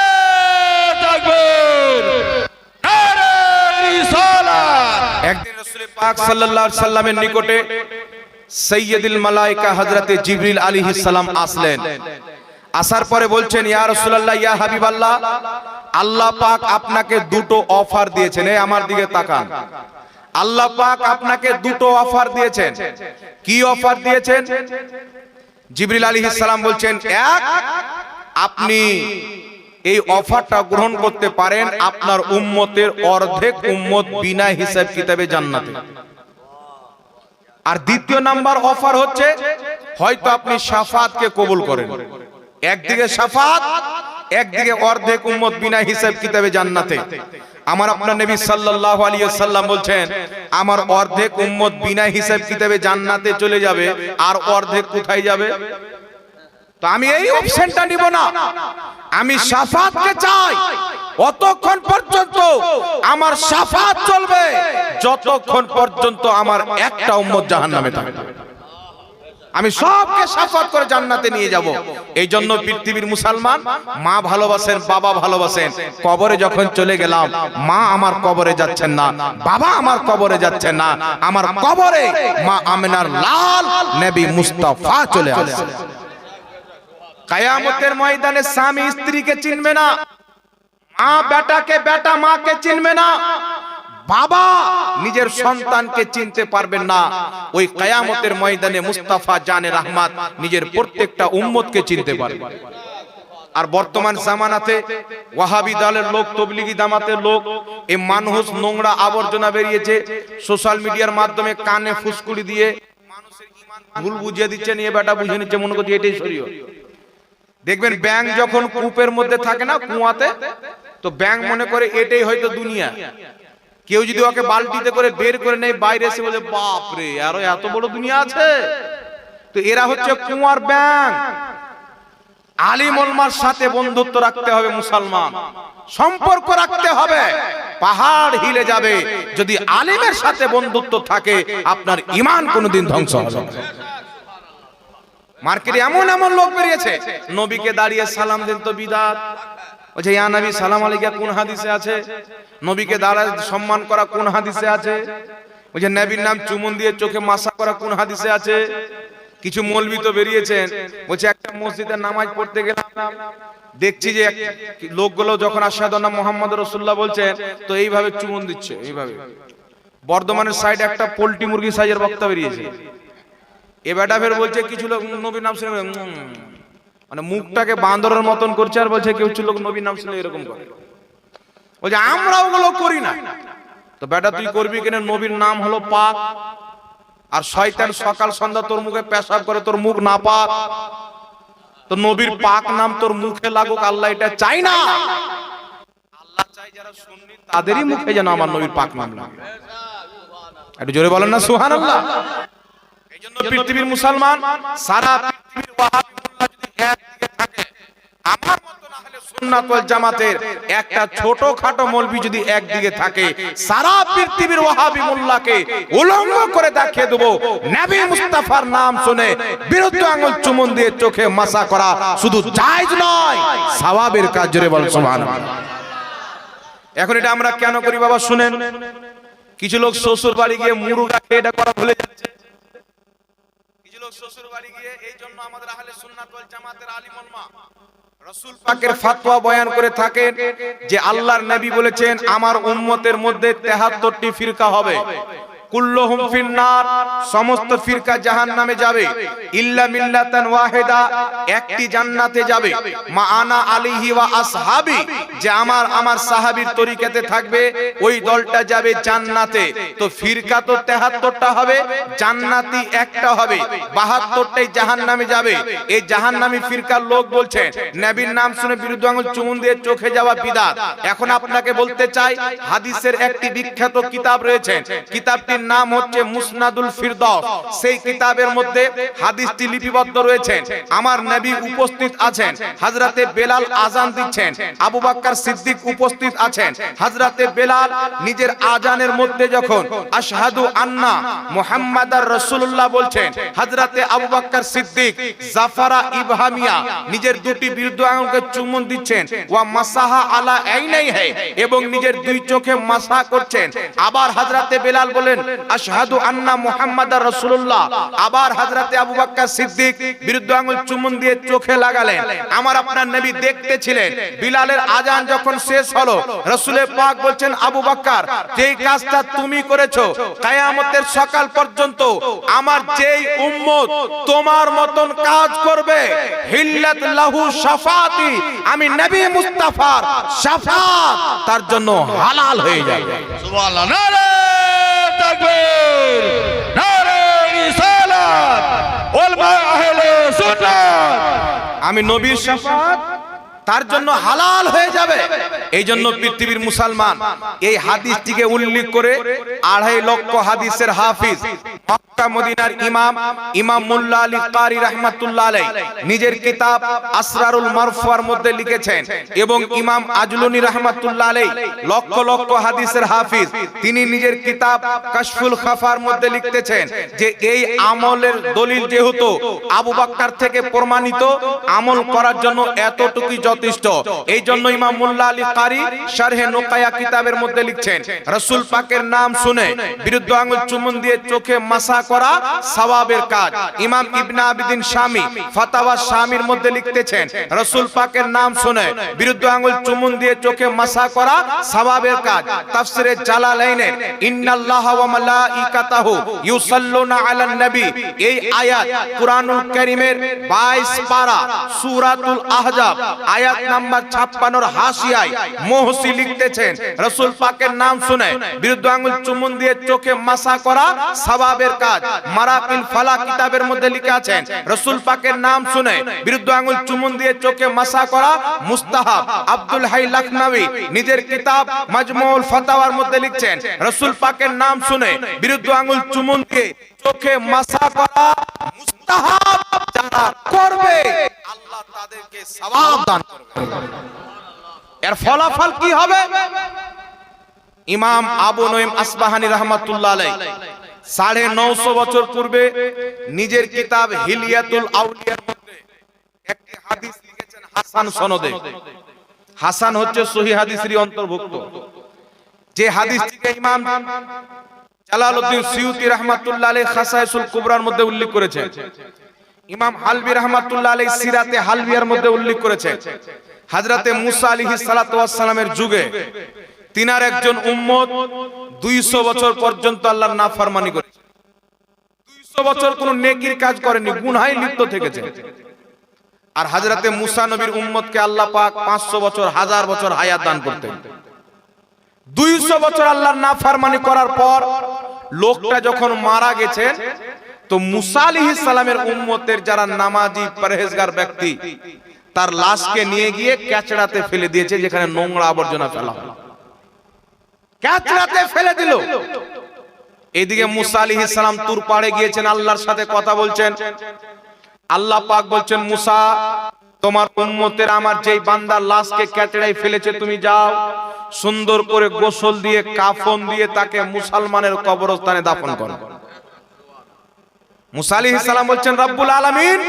Speaker 2: তাকবীর, নারে রিসালাত।
Speaker 1: একদিন রাসূল পাক সাল্লাল্লাহু আলাইহি সাল্লামের নিকটে সাইয়্যিদুল মালায়েকা হযরতে জিবরিল আলাইহিস সালাম আসলেন। আসার পরে বলছেন, ইয়া রাসূলুল্লাহ, ইয়া হাবিবাল্লাহ, আল্লাহ পাক আপনাকে দুটো অফার দিয়েছেন। এই আমার দিকে তাকান। আল্লাহ পাক আপনাকে দুটো অফার দিয়েছেন। কি অফার দিয়েছেন? জিবরিল আলাইহিস সালাম বলছেন, এক, আপনি এই অফারটা গ্রহণ করতে পারেন, আপনার উম্মতের অর্ধেক উম্মত বিনা হিসাব কিতাবে জান্নাতে। আর দ্বিতীয় নাম্বার অফার হচ্ছে, হয়তো আপনি শাফাতকে কবুল করেন। একদিকে শাফাত, একদিকে অর্ধেক উম্মত বিনা হিসাব কিতাবে জান্নাতে। আমার আপনার নবী সাল্লাল্লাহু আলাইহি ওয়াসাল্লাম বলছেন, আমার অর্ধেক উম্মত বিনা হিসাব কিতাবে জান্নাতে চলে যাবে, আর অর্ধেক কোথায় যাবে? তো আমি এই অপশনটা নিব না, আমি শাফাতকে চাই। অতক্ষণ পর্যন্ত আমার শাফাত চলবে যতক্ষণ পর্যন্ত আমার একটা উম্মত জাহান্নামে থাকবে। আমি সবকে শাফাত করে জান্নাতে নিয়ে যাব। এই জন্য পৃথিবীর মুসলমান মা ভালোবাসেন, বাবা ভালোবাসেন। কবরে যখন চলে গেলাম, মা আমার কবরে যাচ্ছেন না, বাবা আমার কবরে যাচ্ছেন না, আমার কবরে মা আমিনার লাল নবী মুস্তাফা চলে আসছে। কিয়ামতের ময়দানে স্বামী স্ত্রীকে চিনবে না, মা বেটাকে, বেটা মাকে চিনবে না, বাবা নিজের সন্তানকে চিনতে পারবেন না। ওই কিয়ামতের ময়দানে মুস্তাফা জানে রহমত নিজের প্রত্যেকটা উম্মতকে চিনতে পারবে। আর বর্তমান জামানাতে ওয়াহাবি দলের লোক, তবলিগি জামাতের লোক, এই মানুষ নোংরা আবর্জনা বেরিয়েছে, সোশ্যাল মিডিয়ার মাধ্যমে কানে ফুসকুড়ি দিয়ে মানুষের ঈমান ভুল বুঝিয়ে দিচ্ছে, নিয়ে বেটা বুঝে নিচ্ছে, মনে করছে এটাই শরীয়ত। দেখবেন ব্যাঙ যখন কূপের মধ্যে থাকে না, কুয়াতে, তো ব্যাঙ মনে করে এটাই হয়তো দুনিয়া। কেউ যদি ওকে বালতিতে করে বের করে নেয়, বাইরে এসে বলে বাপ রে, আরো এত বড় দুনিয়া আছে। তো এরা হচ্ছে কুয়ার ব্যাঙ। আলিম ওলামার সাথে বন্ধুত্ব রাখতে হবে, মুসলমান সম্পর্ক রাখতে হবে। পাহাড় হিলে যাবে যদি আলিমের সাথে বন্ধুত্ব থাকে, আপনার ঈমান কোনোদিন ধ্বংস হবে না। মার্কেটে এমন এমন লোক বেরিয়েছে, নবীকে দাঁড়িয়ে সালাম দেন তো বিদাত। বলছে ইয়া নবী সালাম আলাইকা কোন হাদিসে আছে? নবীকে দাঁড়ায় সম্মান করা কোন হাদিসে আছে? বলছে নবীর নাম চুমুন দিয়ে চোখে মাসা করা কোন হাদিসে আছে? কিছু মৌলবি তো বেরিয়েছেন, বলছে একটা মসজিদে নামাজ পড়তে গেলাম, দেখছি যে লোকগুলো যখন আশহাদু আন্না মুহাম্মাদুর রাসূলুল্লাহ বলছেন, তো এইভাবে চুমুন দিচ্ছে, এইভাবে। বর্ধমানের সাইডে একটা পোল্ট্রি মুরগি সাইজের বক্তা বেরিয়েছে, এ বেটা ফের বলছে কিছু লোক নবীর নাম শুনে মানে মুখটাকে বান্দরের মতন করছে, আর বলছে কেউ লোক নবীর নাম শুনে এরকম করে। বলছে আমরা ওগুলো করি না। তো বেটা তুই করবি কেন? নবীর নাম হলো পাক, আর শয়তান সকাল সন্ধ্যা তোর মুখে পেশাব করে, তোর মুখ না পাক। তো নবীর পাক নাম তোর মুখে লাগুক, আল্লাহ এটা চাই না। আল্লাহ চাই যারা সুন্নি তাদেরই মুখে যেন আমার নবীর পাক নাম লাগে। একটু জোরে বলেন না সুবহানাল্লাহ। এইজন্য পৃথিবীর মুসলমান, সারা পৃথিবীর ওয়াহাবি মুল্লা যদি একদিকে থাকে, আমার মত আহলে সুন্নাত ওয়াল জামাতের একটা ছোটখাটো মৌলবি যদি একদিকে থাকে, সারা পৃথিবীর ওয়াহাবি মুল্লাকে উলঙ্গ করে দেখিয়ে দেব। নবী মুস্তাফার নাম শুনে বিরুদ্ধ আঙ্গুল চুমুন দিয়ে চোখে মাসা করা শুধু জায়েজ নয়, সওয়াবের কাজ। জোরে বল সুবহানাল্লাহ। এখন এটা আমরা কেন করি বাবা শুনেন। কিছু লোক শ্বশুর বাড়ি গিয়ে মুরগা খেয়ে এটা করা ভুলে যাচ্ছে। শ্বশুর বাড়ি গিয়ে, এই জন্য আমাদের আহলে সুন্নাত ওয়াল জামাতের আলিম ওলামা রাসূল পাকের ফতোয়া বয়ান করে থাকেন যে আল্লাহর নবী বলেছেন আমার উম্মতের মধ্যে ৭৩টি ফিরকা হবে, কুল্লুহুম ফিন্নার, সমস্ত ফিরকা জাহান্নামে যাবে, ইল্লা মিল্লাতান ওয়াহিদা, একটি জান্নাতে যাবে, মা আনা আলাইহি ওয়া আসহাবি, যে আমার সাহাবীর তরিকাতে থাকবে, ওই দলটা যাবে জান্নাতে। তো ফিরকা তো ৭৩টা হবে, জান্নাতি একটা হবে, ৭২টাই জাহান্নামে যাবে। এই জাহান্নামী ফিরকার লোক বলছেন নবীর নাম শুনে বিরুদ্ধ আঙ্গুল চুমুন দিয়ে চোখে যাওয়া বিদআত। এখন আপনাকে বলতে চাই, হাদিসের একটি বিখ্যাত কিতাব রয়েছে, কিতাবটি নাম হচ্ছে মুসনাদুল ফিরদাউস। সেই কিতাবের মধ্যে হাদিসটি লিপিবদ্ধ রয়েছে। আমার নবী উপস্থিত আছেন, হযরতে বেলাল আযান দিচ্ছেন, আবু বকর সিদ্দিক উপস্থিত আছেন। হযরতে বেলাল নিজের আযানের মধ্যে যখন আশহাদু আন্না মুহাম্মাদার রাসূলুল্লাহ বলছেন, হযরতে আবু বকর সিদ্দিক জাফারা ইবহামিয়া নিজের দুটি বিরুদ্ধ আঙ্গুলকে চুম্বন দিচ্ছেন, ওয়া মাসাহা আলা আইনাইহি, এবং নিজের দুই চোখে মাসা করছেন। আবার হযরতে বেলাল বলেন আশহাদু আন্না মুহাম্মাদার রাসূলুল্লাহ। আবার হযরতে আবু বকর সিদ্দিক বিরুদ্ধ আঙ্গুল চুম্বন দিয়ে চোখে লাগালেন। আমার আপনার নবী দেখতেছিলেন। বিলালের আজান যখন শেষ হলো, রাসূল পাক বলছেন, আবু বকর, যেই কাজটা তুমি করেছো, কিয়ামতের সকাল পর্যন্ত আমার যেই উম্মত তোমার মতন কাজ করবে, হিল্লাত লাহু শাফাতি, আমি নবী মুস্তাফার শাফাত তার জন্য হালাল হয়ে যাবে।
Speaker 2: সুবহানাল্লাহ। নারে তাকবীর, নারে রিসালাত, উলামা আহলে সুন্নাত।
Speaker 1: আমি নবীর শাফাত তার জন্য হালাল হয়ে যাবে। এই জন্য পৃথিবীর মুসলমান এই হাদিসটিকে উল্লেখ করে 2.5 লক্ষ হাদিসের হাফিজ, মক্কা মদিনার ইমাম মোল্লা আলী কারি রাহমাতুল্লাহ আলাইহি নিজের কিতাব আসরারুল মারফুয়ার মধ্যে লিখেছেন, এবং ইমাম আজলুনি রাহমাতুল্লাহ আলাইহি লক্ষ লক্ষ হাদিসের হাফিজ, তিনি নিজের কিতাব কাশফুল খাফার মধ্যে লিখতেছেন যে এই আমলের দলিল যেহেতু আবু বকর থেকে প্রমাণিত, আমল করার জন্য এতটুকুই যথেষ্ট। এই জন্য ইমাম মোল্লা আলী কারি শারহে নুকায়া কিতাবের মধ্যে লিখছেন, রাসূল পাকের নাম শুনে বিরুদ্ধ আঙ্গুল চুম্বন দিয়ে চোখে মাসা করা সওয়াবের কাজ। ইমাম ইবনে আবিদিন শামী ফাতাওয়া শামীর মধ্যে লিখতেছেন, রাসূল পাকের নাম শুনে বিরুদ্ধ আঙ্গুল চুম্বন দিয়ে চোখে মাসা করা সওয়াবের কাজ। তাফসিরে জালালাইনের ইন্নাল্লাহা ওয়া মালাইকাতাহু ইউসাল্লুনা আলান নবী, এই আয়াত কুরআনুল কারীমের 22 পারা সূরাতুল আহজাব আয়াত নাম্বার 56 এর হাসিয়ায় মুহসি লিখতেছেন, রাসূল পাকের নাম শুনে বিরুদ্ধ আঙ্গুল চুম্বন দিয়ে চোখে মাসা করা সওয়াবের কাজ। মারাকিল ফালা কিতাবের মধ্যে লিখা আছেন, রাসূল পাকের নাম শুনে বিরুদ্ধ আঙ্গুল চুম্বন দিয়ে চোখে মাসা করা মুস্তাহাব। আব্দুল হাই লাখনবী নিজের কিতাব মাজমুউল ফাতাওয়ার মধ্যে লিখছেন, রাসূল পাকের নাম শুনে বিরুদ্ধ আঙ্গুল চুম্বন দিয়ে চোখে মাসা করা মুস্তাহাব। যারা করবে আল্লাহ তাদেরকে সওয়াব দান করবে। এর ফলাফল কি হবে? ইমাম আবু নঈম আসবাহানী রাহমাতুল্লাহ আলাইহি 950 বছর পূর্বে নিজের কিতাব হিলিয়াতুল আউলিয়ার মধ্যে একটি হাদিস লিখেছেন হাসান সনদে। হাসান হচ্ছে সহিহ হাদিসেরই অন্তর্ভুক্ত। যে হাদিসটিকে ইমাম জালালউদ্দিন সিয়ুতি রাহমাতুল্লাহ আলাইহি খাসাইসুল কুবরার মধ্যে উল্লেখ করেছেন, ইমাম হালবি রাহমাতুল্লাহ আলাইহি সিরাতে হালবিয়ার মধ্যে উল্লেখ করেছেন, হযরতে মুসা আলাইহিস সালাতু ওয়াস সালামের যুগে তিনার একজন উম্মত 200 বছর পর্যন্ত আল্লাহর নাফরমানি করেছে। 200 বছর কোনো নেকির কাজ করেনি, গুনাহে লিপ্ত থেকেছে। আর হযরতে মুসা নবীর উম্মতকে আল্লাহ পাক 500 বছর 1000 বছর হায়াত দান করতেন। 200 বছর আল্লাহর নাফরমানি করার পর লোকটা যখন মারা গেছে, তো মুসা আলাইহিস সালামের উম্মতের যারা নামাজি পরহেজগার ব্যক্তি, তার লাশকে নিয়ে গিয়ে ক্যাচড়াতে ফেলে দিয়েছে, যেখানে নোংরা আবর্জনা ফেলা হয়, ক্যাচড়াতে ফেলে দিল। এদিকে মুসা আলাইহিস সালাম তুর পাড়ে গিয়েছেন, আল্লাহর সাথে কথা বলছেন। আল্লাহ পাক বলছেন, মুসা, তোমার উম্মতের আমার যেই বান্দার লাশকে ক্যাচড়ায় ফেলেছে, তুমি যাও সুন্দর করে গোসল দিয়ে কাফন দিয়ে তাকে মুসলমানের কবরস্থানে দাফন করো। মুসা আলাইহিস সালাম বলছেন, রব্বুল আলামিন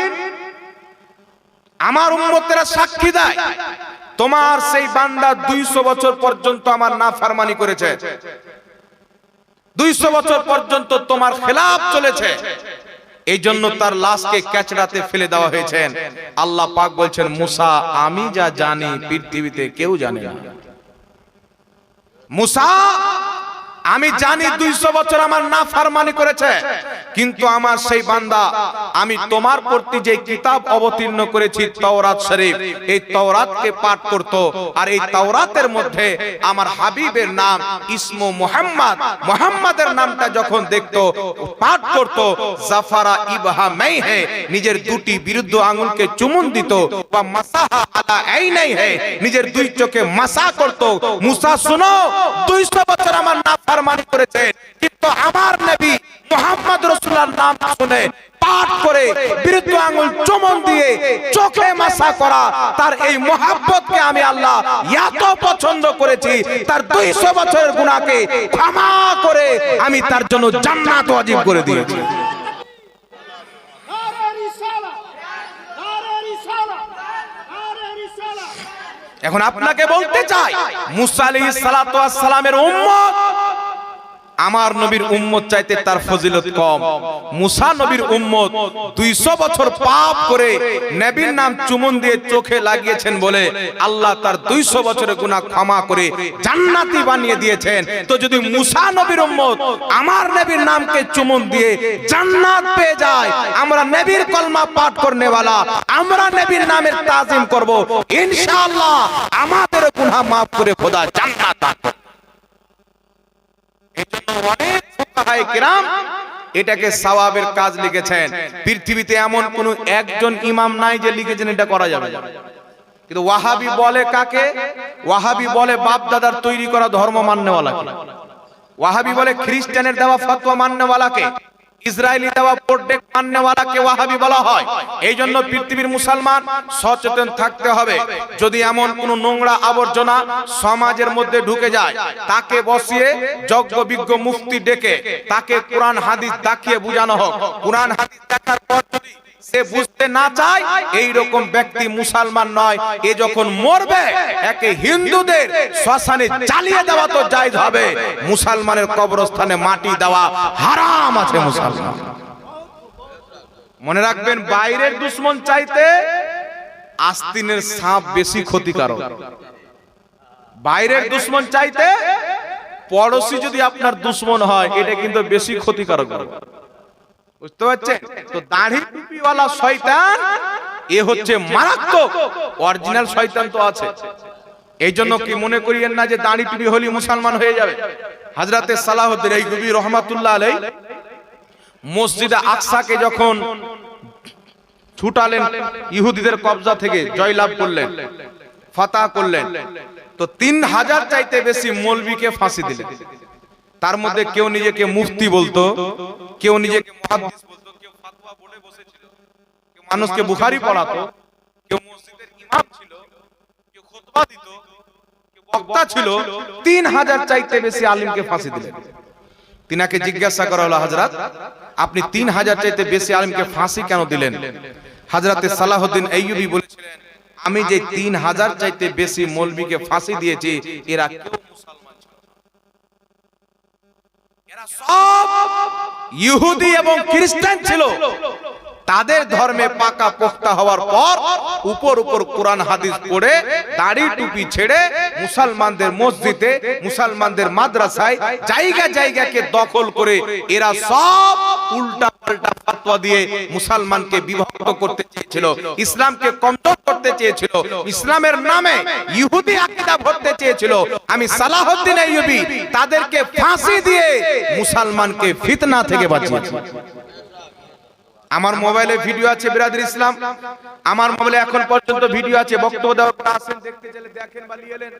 Speaker 1: আমার উম্মতেরা সাক্ষী দেয়, তোমার সেই বান্দা 200 বছর পর্যন্ত আমার নাফরমানি করেছে, 200 বছর পর্যন্ত তোমার খেলাফ চলেছে, এই জন্য তার লাশকে ক্যাচড়াতে ফেলে দেওয়া হয়েছে। আল্লাহ পাক বলছেন, মুসা, আমি যা জানি পৃথিবীতে কেউ জানে না। মুসা, আমি জানি 200 বছর আমার নাফরমানি করেছে, কিন্তু আমার সেই বান্দা, আমি তোমার প্রতি যে কিতাব অবতীর্ণ করেছি তাওরাত শরীফ, এই তাওরাতকে পাঠ করত, আর এই তাওরাতের মধ্যে আমার হাবিবের নাম ইসমু মুহাম্মদ, মুহাম্মাদের নামটা যখন দেখতো, পাঠ করত, জাফারা ইবহামাইহি, নিজের দুটি বিরুদ্ধ আঙ্গুলকে চুমুন দিত, বা মাসাহা আলা আইনাইহি, নিজের দুই চোখে মাসা করত। মুসা শুনো, 200 বছর আমার নাফরমানি করেছে, কিন্তু আমার নবী মুহাম্মদ রাসূলুল্লাহর নাম শুনে পাঠ করে বিরুদ্ধ আঙ্গুল চুমন দিয়ে চোখে মাসা করা, তার এই মহব্বতকে আমি আল্লাহ এত পছন্দ করেছি, তার 200 বছরের গুনাহকে ক্ষমা করে আমি তার জন্য জান্নাত ওয়াজিব করে দিয়েছি। এখন আপনাকে বলতে চাই, মুসা আলাইহিস সালাতু ওয়াস সালামের উম্মত আমার নবীর উম্মত চাইতে তার ফজিলত কম। মুসা নবীর উম্মত 200 বছর পাপ করে নবীর নাম চুমন দিয়ে চোখে লাগিয়েছেন বলে আল্লাহ তার 200 বছরের গুনাহ ক্ষমা করে জান্নাতি বানিয়ে দিয়েছেন। তো যদি মুসা নবীর উম্মত আমার নবীর নামকে চুমন দিয়ে জান্নাত পেয়ে যায়, আমরা নবীর কলমা পাঠ করনে वाला, আমরা নবীর নামের তাজিম করব, ইনশাআল্লাহ আমাদের গুনাহ maaf করে খোদা জান্নাত দান করবে। এজন্য অনেক ফুকাহায়ে কিরাম এটাকে সওয়াবের কাজ লিখেছেন। পৃথিবীতে এমন কোন একজন ইমাম নাই যে লিখেছেন এটা করা যাবে। কিন্তু ওয়াহাবি বলে কাকে? ওয়াহাবি বলে বাপ দাদার তৈরি করা ধর্ম মাননেওয়ালাকে। ওয়াহাবি বলে খ্রিস্টানের দেওয়া ফতোয়া মাননেওয়ালাকে, ইসরায়েলি দেওয়া প্রোডেক্ট মাননেওয়ালাকে ওয়াহাবি বলা হয়। এই জন্য পৃথিবীর মুসলমান সচেতন থাকতে হবে। যদি এমন কোন নোংরা আবর্জনা সমাজের মধ্যে ঢুকে যায়, তাকে বসিয়ে যজ্ঞ বিজ্ঞ মুফতি ডেকে তাকে কোরআন হাদিস দেখিয়ে বুঝানো হোক। কোরআন হাদিস দেখার পর যদি সে বুঝতে না চায়, এই রকম ব্যক্তি মুসলমান নয়। এ যখন মরবে, একে হিন্দুদের শ্মশানে জ্বালিয়ে দেওয়া তো জায়েজ হবে, মুসলমানের কবরস্থানে মাটি দেওয়া হারাম আছে মুসলমান। মনে রাখবেন, বাইরের দুশমন চাইতে আস্তিনের সাপ বেশি ক্ষতিকারক। বাইরের দুশমন চাইতে পড়োশি যদি আপনার দুশমন হয়, এটা কিন্তু বেশি ক্ষতিকারক। বুঝতে পারছেন? তো দাড়ি টুপিওয়ালা শয়তান এ হচ্ছে মারাত্মক। অরিজিনাল শয়তান তো আছে। এই জন্য কি মনে করিয়েন না যে দাড়ি টুপি হলি মুসলমান হয়ে যাবে। হযরতে সালাহউদ্দিন আইয়ুবী রাহমাতুল্লাহ আলাইহি মসজিদে আকসাকে যখন ছুটালেন, ইহুদিদের কবজা থেকে জয়লাভ করলেন, ফাতাহ করলেন, তো 3000 চাইতে বেশি মৌলবীকে ফাঁসি দিলেন। তার মধ্যে কেউ নিজেকে মুফতি বলতো, কেউ নিজেকে মুহাদ্দিস বলতো, কেউ ফতোয়া বোর্ডে বসেছিল, কেউ মানুষকে বুখারী পড়াতো, কেউ মসজিদের ইমাম ছিল, কেউ খুতবা দিত, কেউ বক্তা ছিল। 3000 চাইতে বেশি আলেমকে ফাঁসি দিলেন। তিনাকে জিজ্ঞাসা করা হলো, হযরত আপনি 3000 চাইতে বেশি আলেমকে ফাঁসি কেন দিলেন? হযরতে সালাহউদ্দিন আইয়ুবী বলেছিলেন, আমি যে 3000 চাইতে বেশি মৌলবীকে ফাঁসি দিয়েছি, এরা কেউ মুসলমান ছিল না। এরা সব ইহুদি এবং খ্রিস্টান ছিল। তাদের ধর্মে পাকা পোক্তা হওয়ার পর উপর উপর কোরআন হাদিস পড়ে দাড়ি টুপি ছেড়ে মুসলমানদের মসজিদে, মুসলমানদের মাদ্রাসায় জায়গা জায়গাকে দখল করে এরা সব উল্টা পাল্টা ফতোয়া দিয়ে মুসলমানকে বিভক্ত করতে চেয়েছিল, ইসলামকে কমজোর করতে চেয়েছিল, ইসলামের নামে ইহুদি আকীদা ভরতে চেয়েছিল। আমি সালাহউদ্দিন আইয়ুবী তাদেরকে ফাঁসি দিয়ে মুসলমানকে ফিতনা থেকে বাঁচিয়েছি। আমার মোবাইলে ভিডিও আছে বিরাদর ইসলাম, আমার মোবাইলে এখন পর্যন্ত ভিডিও আছে। বক্তব্য দেওয়ার পর আসেন, দেখতে চলে দেখেন বা নিয়ে এলেন।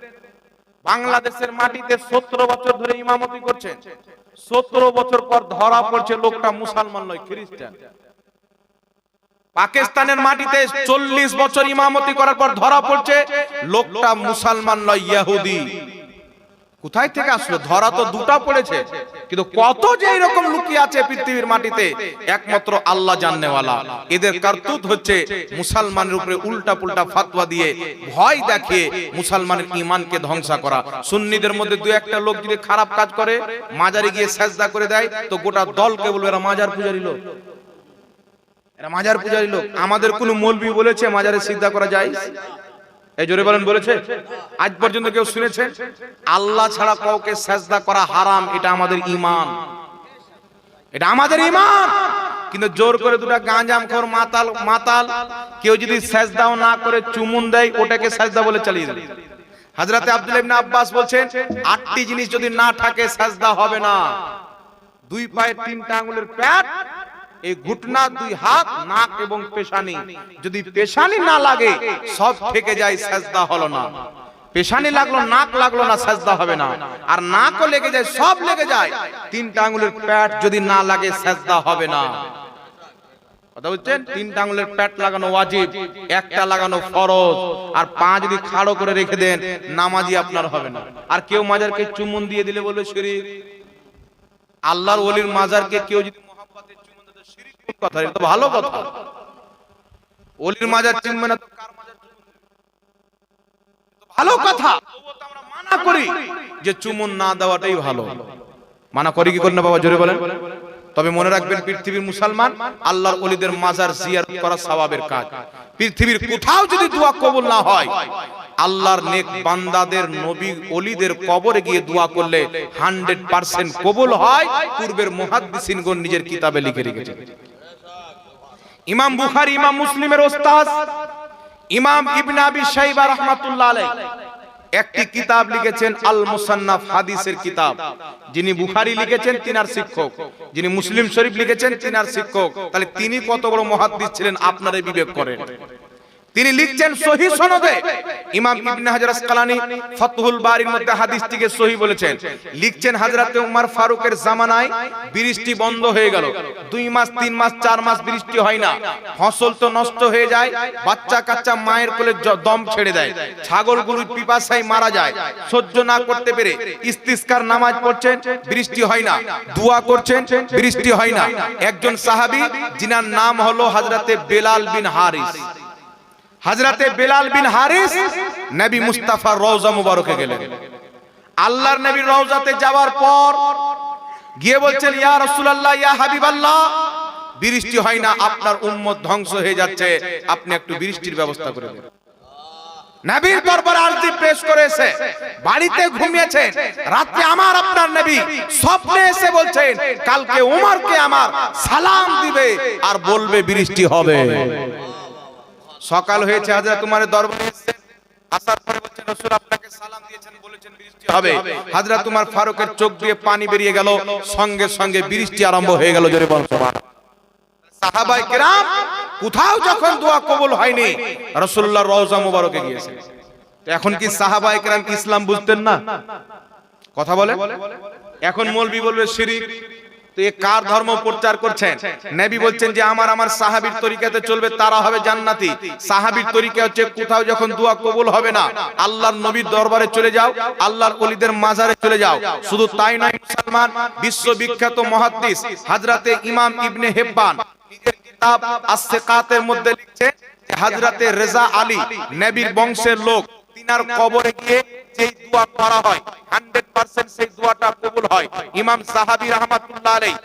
Speaker 1: বাংলাদেশের মাটিতে 17 বছর ধরে ইমামতি করছেন। 17 বছর পর ধরা পড়ছে লোকটা মুসলমান নয়, খ্রিস্টান। পাকিস্তানের মাটিতে 40 বছর ইমামতি করার পর ধরা পড়ছে লোকটা মুসলমান নয়, ইহুদি। কোথায় থেকে আসলো? ধরা তো দুটা পড়েছে, কিন্তু কত যে এরকম লুকিয়ে আছে পৃথিবীর মাটিতে একমাত্র আল্লাহ জানেওয়ালা। এদের কারতুত হচ্ছে মুসলমানের উপরে উল্টা পুল্টা ফতোয়া দিয়ে ভয় দেখিয়ে মুসলমানের ঈমানকে ধ্বংস করা। সুন্নিদের মধ্যে দুই একটা লোক যদি খারাপ কাজ করে, মাজারে গিয়ে সেজদা করে দেয়, তো গোটা দলকে বলবে এরা মাজার পূজারী লোক, এরা মাজার পূজারী লোক। আমাদের কোন মৌলবি বলেছে মাজারে সিজদা করা যায়? এই জোরে বলেন, বলেছে? আজ পর্যন্ত কেউ শুনেছে? আল্লাহ ছাড়া কাউকে সেজদা করা হারাম, এটা আমাদের ঈমান, এটা আমাদের ঈমান। কিন্তু জোর করে দুটা গাঁজামখোর মাতাল কেউ যদি সেজদাও না করে চুমুন দেয়, ওটাকে সেজদা বলে চালিয়ে দেয়। হযরতে আব্দুল্লাহ ইবনে আব্বাস বলছেন, 8টি জিনিস যদি না থাকে সেজদা হবে না। 2 পায়ের 3টা আঙ্গুলের প্যাট, এই ঘুটনা, 2 হাত, নাক এবং পেশানি। যদি পেশানি না লাগে সব থেকে যায়, সেজদা হলো না। পেশানি লাগলো, নাক লাগলো না, সেজদা হবে না। আর নাকও লেগে যায়, সব লেগে যায়, 3টা আঙ্গুলের প্যাট যদি না লাগে সেজদা হবে না। কথা বুঝছেন? 3টা আঙ্গুলের প্যাট লাগানো ওয়াজিব, একটা লাগানো ফরজ। আর পা যদি খাড়ো করে রেখে দেন, নামাজি আপনার হবে না। আর কেউ মাজারকে চুমুন দিয়ে দিলে বলবে শিরক। আল্লাহর ওলির মাজারকে কেউ যদি কথা, এটা তো ভালো কথা। ওলির মাজার চিনবে না তো কার মাজার চুমুন দেবে? ভালো কথা। তবুও তো আমরা মানা করি যে চুমুন না দেওয়াটাই ভালো। মানা করি কি করি না বাবা, জোরে বলেন। তবে মনে রাখবেন, পৃথিবীর মুসলমান আল্লাহর ওলিদের মাজার জিয়ারত করা সওয়াবের কাজ। পৃথিবীর কোথাও যদি দোয়া কবুল না হয়, আল্লাহর নেক বান্দাদের নবী ওলিদের কবরে গিয়ে দোয়া করলে 100% কবুল হয়। পূর্বের মুহাদ্দিসিনগণ নিজের কিতাবে লিখে রেখেছেন। ইমাম বুখারী, ইমাম মুসলিমের ওস্তাদ ইমাম ইবনে আবি শাইবা রাহমাতুল্লাহ আলাইহি একটি কিতাব লিখেছেন, আল মুসান্নাফ, হাদিসের কিতাব। যিনি বুখারী লিখেছেন তিনার শিক্ষক, যিনি মুসলিম শরীফ লিখেছেন তিনার শিক্ষক। তাহলে তিনি কত বড় মুহাদ্দিস ছিলেন আপনারা বিবেক করেন। তিনি লিখছেন সহিহ সনদে। ইমাম ইবনে হাজার আসকালানী ফাতহুল বারির মধ্যে হাদিসটিকে সহিহ বলেছেন। লিখছেন হযরতে ওমর ফারুকের জামানায় বৃষ্টি বন্ধ হয়ে গেল, 2 মাস 3 মাস 4 মাস বৃষ্টি হয় না, ফসল তো নষ্ট হয়ে যায়, বাচ্চা কাচ্চা মায়ের কোলে দম ছেড়ে দেয়, ছাগলগুলো পিপাসায় মারা যায়। সহ্য না করতে পেরে ইস্তিসকার নামাজ পড়ছেন, বৃষ্টি হয় না, দোয়া করছেন, বৃষ্টি হয় না। একজন সাহাবী যিনার নাম হলো হযরতে বেলাল বিন হারিস, হযরতে বেলাল বিন হারিস নবী মুস্তাফার রওজা মুবারকে গেলেন। আল্লাহর নবীর রওজাতে যাওয়ার পর গিয়ে বলছেন, ইয়া রাসূলুল্লাহ, ইয়া হাবিবাল্লাহ, বৃষ্টি হয় না, আপনার উম্মত ধ্বংস হয়ে যাচ্ছে, আপনি একটু বৃষ্টির ব্যবস্থা করে দিন। নবীর দরবারে আরজি পেশ করেছে, বাড়িতে ঘুমিয়েছেন, রাতে আমার আপনার নবী স্বপ্নে এসে বলছেন, কালকে ওমরকে আমার সালাম দিবে আর বলবে বৃষ্টি হবে। সকাল হয়েছে, হযরত ওমরের দরবারে এসেছেন, আসার পরে বলছেন, রাসূল আপনাকে সালাম দিয়েছেন, বলেছেন বৃষ্টি হবে। হযরত ওমর ফারুকের চোখ দিয়ে পানি বেরিয়ে গেল, সঙ্গে সঙ্গে বৃষ্টি আরম্ভ হয়ে গেল। জোরে বলুন সুবহানাল্লাহ। সাহাবায়ে কেরাম কোথাও যখন দোয়া কবুল হয়নি, রাসূলুল্লাহর রওজা মুবারকে গিয়েছেন। তো এখন কি সাহাবায়ে কেরাম ইসলাম বুঝতেন না? কথা বলে। এখন মৌলবি বলবে শিরক। তো এ কার ধর্ম প্রচার করছেন? নবী বলছেন যে আমার সাহাবীর তরিকাতে চলবে, তারা হবে জান্নাতি। সাহাবীর তরিকা হচ্ছে কোথাও যখন দোয়া কবুল হবে না, আল্লাহর নবীর দরবারে চলে যাও, আল্লাহর ওলিদের মাজারে চলে যাও। শুধু তাই নয়, মুসলমান বিশ্ববিখ্যাত মুহাদ্দিস হযরতে ইমাম ইবনে হিব্বান নিজের কিতাব আস-সিকাতের মধ্যে লিখছেন যে হযরতে রেজা আলী নবীর বংশের লোক, তিনার কবরে গিয়ে যেই দোয়া করা হয় 100% সেই দোয়াটা কবুল হয়। ইমাম সাহাবী রাহমাতুল্লাহ আলাইহি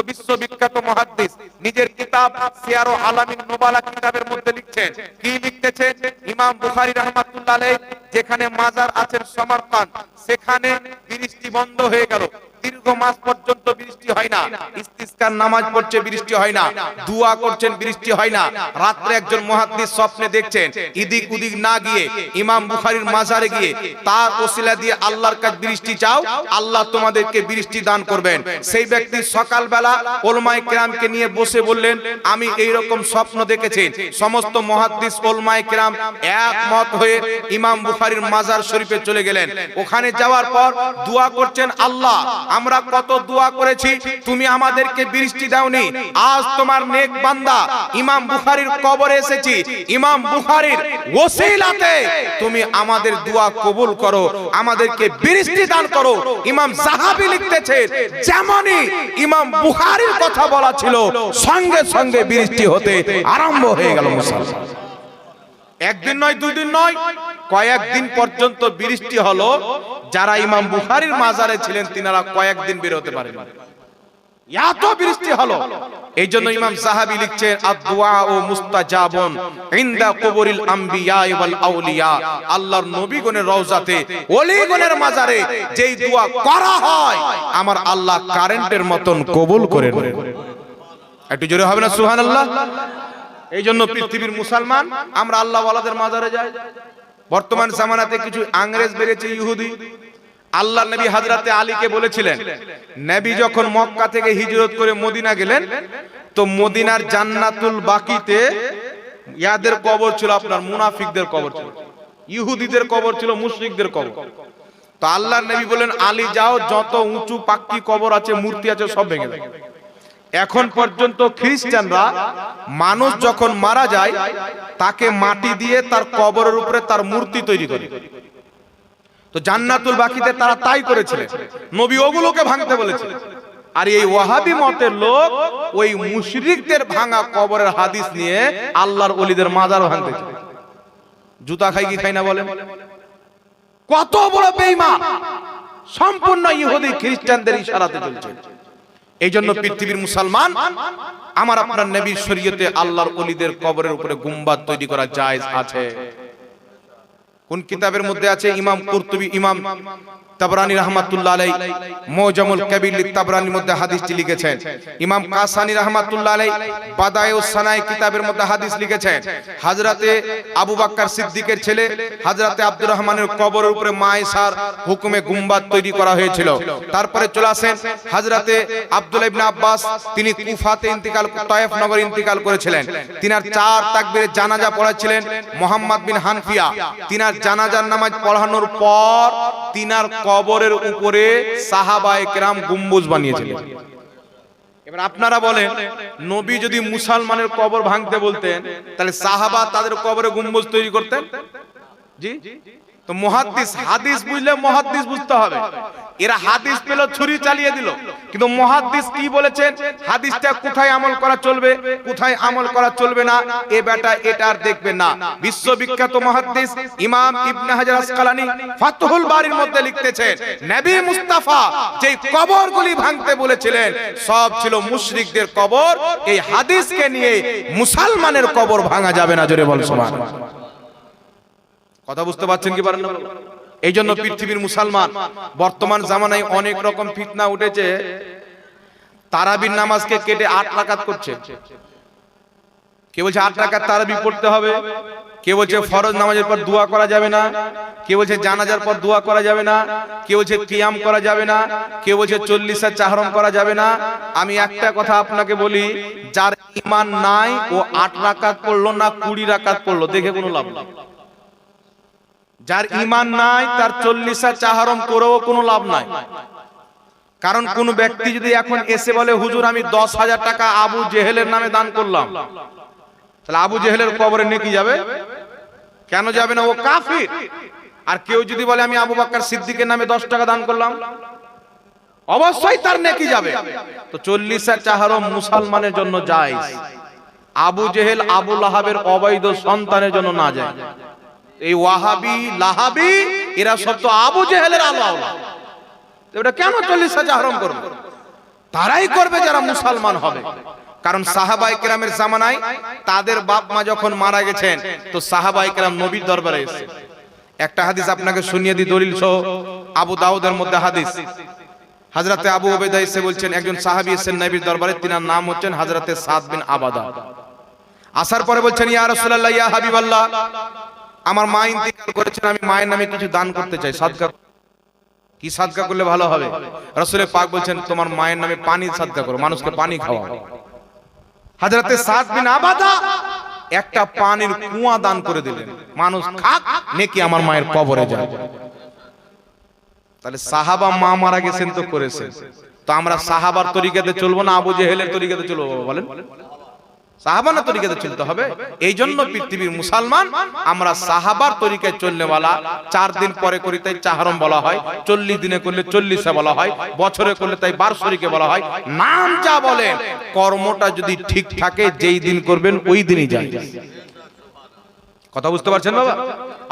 Speaker 1: বিশ্ববিখ্যাত মুহাদ্দিস নিজের কিতাব সিয়ারু আলামিন নুবালা কিতাবের মধ্যে লিখছেন, কি লিখতেছেন? ইমাম বুখারী রাহমাতুল্লাহ আলাইহি যেখানে মাজার আছেন সমরকান্দ, সেখানে বৃষ্টি বন্ধ হয়ে গেল, দীর্ঘ মাস পর্যন্ত বৃষ্টি হয় না, ইস্তিসকার নামাজ পড়ছে, বৃষ্টি হয় না, দোয়া করছেন, বৃষ্টি হয় না। রাতে একজন মুহাদ্দিস স্বপ্নে দেখছেন, এদিক ওদিক না গিয়ে ইমাম বুখারীর মাজারে গিয়ে তার ওসিলা দিয়ে আল্লাহর কাছে বৃষ্টি চাও, আল্লাহ তোমাদেরকে বৃষ্টি দান করবেন। সেই ব্যক্তি সকালবেলা উলামায়ে কেরামকে নিয়ে বসে বললেন, আমি এই রকম স্বপ্ন দেখেছি। সমস্ত মুহাদ্দিস উলামায়ে কেরাম একমত হয়ে ইমাম বুখারীর মাজার শরীফে চলে গেলেন। ওখানে যাওয়ার পর দোয়া করছেন, আল্লাহ আমরা কত দোয়া করেছি, তুমি আমাদেরকে বৃষ্টি দাওনি, আজ তোমার নেক বান্দা ইমাম বুখারীর কবরে এসেছি, ইমাম বুখারীর ওসিলাতে তুমি আমাদের দোয়া কবুল করো, আমাদেরকে বৃষ্টি দান করো। ইমাম সাহাবী লিখতেছেন, যেমনই ইমাম বুখারীর কথা বলা ছিল, সঙ্গে সঙ্গে বৃষ্টি হতে আরম্ভ হয়ে গেল। মুসলমান একদিন নয়, 2 দিন নয়, কয়েকদিন পর্যন্ত বৃষ্টি হলো। যারা ইমাম বুখারীর মাজারে ছিলেন তিনারা কয়েকদিন বের হতে পারেন, এত বৃষ্টি হলো। এই জন্য ইমাম সাহাবী লিখছেন, আদ-দুআউ মুস্তাজাবুন ইনদা কুবুরিল আম্বিয়া ওয়াল আউলিয়া। আল্লাহর নবীগণের রওজাতে, ওলিগণের মাজারে যেই দোয়া করা হয়, আমার আল্লাহ কারেন্টের মতন কবুল করে নেন। একটু জোরে হবে না সুবহানাল্লাহ? এই জন্য পৃথিবীর মুসলমান আমরা আল্লাহ ওয়ালাদের মাজারে যাই। বর্তমান জামানাতে কিছু ইংরেজ বেরিয়েছে, ইহুদি। আল্লাহর নবী হযরতে আলীকে বলেছিলেন, নবী যখন মক্কা থেকে হিজরত করে মদিনা গেলেন, তো মদিনার জান্নাতুল বাকিতে ইয়াদের কবর ছিল, আপনার মুনাফিকদের কবর ছিল, ইহুদিদের কবর ছিল, মুশরিকদের কবর। তো আল্লাহর নবী বলেন, আলী যাও, যত উঁচু পাক্কি কবর আছে, মূর্তি আছে, সব ভেঙে দাও। এখন পর্যন্ত খ্রিস্টানরা মানুষ যখন মারা যায়, তাকে মাটি দিয়ে তার কবরের উপরে তার মূর্তি তৈরি করে। তো জান্নাতুল বাকিতে তারা তাই করেছিলেন, নবী ওগুলোকে ভাঙতে বলেছিলেন। আর এই ওয়াহাবি মতের লোক ওই মুশরিকদের ভাঙা কবরের হাদিস নিয়ে আল্লাহর ওলিদের মাজার ভাঙতে চায়। জুতা খাই কি খাই না বলেন? কত বড় বেঈমান! সম্পূর্ণ ইহুদি খ্রিস্টানদের ইশারাতে চলছে। এই জন্য পৃথিবীর মুসলমান, আমার আপনার নবীর শরীয়তে আল্লাহর ওলিদের কবরের উপরে গুম্বাদ তৈরি করা জায়েজ আছে। কোন কিতাবের মধ্যে আছে? ইমাম কুরতুবী, ইমাম তাবরানী রাহমাতুল্লাহ আলাইহি মুজামুল কাবীর তাবরানীর মধ্যে হাদিসটি লিখেছেন। ইমাম কাসানী রাহমাতুল্লাহ আলাইহি বাদায়ুস সানাই কিতাবের মধ্যে হাদিস লিখেছেন। হযরতে আবু বকর সিদ্দিকের ছেলে হযরতে আব্দুর রহমানের কবরের উপরে মায়েশার হুকুমে গুম্বাদ তৈরি করা হয়েছিল। তারপরে চলে আসেন হযরতে আব্দুল্লাহ ইবনে আব্বাস, তিনি কুফাতে ইন্তিকাল, তায়েফ নগরে ইন্তিকাল করেছিলেন। তিনার 4 তাকবীরের জানাজা পড়াচ্ছিলেন মুহাম্মদ বিন হানফিয়া। তিনার জানাজার নামাজ পড়ানোর পর তিনার কবরের উপরে সাহাবায়ে কেরাম গম্বুজ বানিয়েছিলেন। এবার আপনারা বলেন, নবী যদি মুসলমানের কবর ভাঙতে বলতেন, তাহলে সাহাবা তাদের কবরে গম্বুজ তৈরি করতেন? জি। তো মুহাদ্দিস, হাদিস বুঝলে মুহাদ্দিস বুঝতে হবে। এরা হাদিস পেল, ছুরি চালিয়ে দিল, কিন্তু মুহাদ্দিস কি বলেছেন, হাদিসটা কোথায় আমল করা চলবে, কোথায় আমল করা চলবে না, এ বেটা এটা আর দেখবে না। বিশ্ববিখ্যাত মুহাদ্দিস ইমাম ইবনে হাজার আসকালানী ফাতহুল বারীর মধ্যে লিখতেছেন, নবী মুস্তাফা যে কবরগুলি ভাঙতে বলেছিলেন সব ছিল মুশরিকদের কবর। এই হাদিসকে নিয়ে মুসলমানের কবর ভাঙা যাবে না। জোরে বল সুবহানাল্লাহ। কথা বুঝতে পারছেন কি পারেন না? এই জন্য পৃথিবীর মুসলমান বর্তমান জামানায় অনেক রকম ফিতনা উঠেছে। তারাবির নামাজকে কেটে 8 রাকাত করছে। কে বলছে 8 রাকাত তারাবি পড়তে হবে, কে বলছে ফরজ নামাজের পর দোয়া করা যাবে না, কে বলছে জানাজার পর দোয়া করা যাবে না, কে বলছে কিয়াম করা যাবে না, কে বলছে 40 চাহরম করা যাবে না। আমি একটা কথা আপনাকে বলি, যার ঈমান নাই ও 8 রাকাত পড়লো না 20 রাকাত পড়লো, দেখে কোনো লাভ নেই। যার ঈমান নাই তার 40 চাহরম করেও কোনো লাভ নাই। কারণ কোন ব্যক্তি যদি এখন এসে বলে, হুজুর আমি 10,000 টাকা আবু জেহেলের নামে দান করলাম, তাহলে আবু জেহেলের কবরে নেকি যাবে? কেন যাবে না? ও কাফির। আর কেউ যদি বলে আমি আবু বকর সিদ্দিকের নামে 10 টাকা দান করলাম, অবশ্যই তার নেকি যাবে। তো 40 চাহরম মুসলমানের জন্য জায়েজ, আবু জেহেল আবু লাহাবের অবৈধ সন্তানের জন্য না যায়। এই ওয়াহাবি লাহাবি এরা সব তো আবু জেহেলের আওলাদ। এটা কেন 40 চাহরম করবে? তারাই করবে যারা মুসলমান হবে। কারণ সাহাবায়ে কেরামের জামানায় তাদের বাপ মা যখন মারা গেছেন, তো সাহাবায়ে কেরাম নবীর দরবারে এসেছে। একটা হাদিস আপনাকে শুনিয়ে দিই দলিল সহ, আবু দাউদের মধ্যে হাদিস। হযরতে আবু উবাইদা এসে বলছেন, একজন সাহাবী এসেছেন নবীর দরবারে, তিনার নাম হচ্ছেন হযরতে সাদ বিন আবাদা। আসার পরে বলছেন, ইয়া রাসূলুল্লাহ, ইয়া হাবিবাল্লাহ, আমার মা ইন্তিকাল করেছেন, আমি মায়ের নামে কিছু দান করতে চাই, সাদকা। কি সাদকা করলে ভালো হবে? রাসূল পাক বলছেন, তোমার মায়ের নামে পানি সাদকা করো, মানুষকে পানি খাওয়াও। হযরতে সাদ বিন আবাদা একটা পানির কুয়া দান করে দিলেন, মানুষ খাক, নেকি আমার মায়ের কবরে যায়। তাহলে সাহাবা মা মারা গেছেন তো করেছেন, তো আমরা সাহাবার তরিকাতে চলবো না আবু জেহেলের তরিকাতে চলবো? বলেন, সাহাবানা তরিকাতে চলতে হবে। এই জন্য পৃথিবীর মুসলমান আমরা সাহাবার তরিকায় চলনেওয়ালা। 4 দিন পরে করি তাই চাহরম বলা হয়, 40 দিনে করলে 40 বলা হয়, বছরে করলে তাই বার্ষরিকে বলা হয়। নাম যা বলেন, কর্মটা যদি ঠিক থাকে যেই দিন করবেন ওই দিনই যায়। কথা বুঝতে পারছেন বাবা?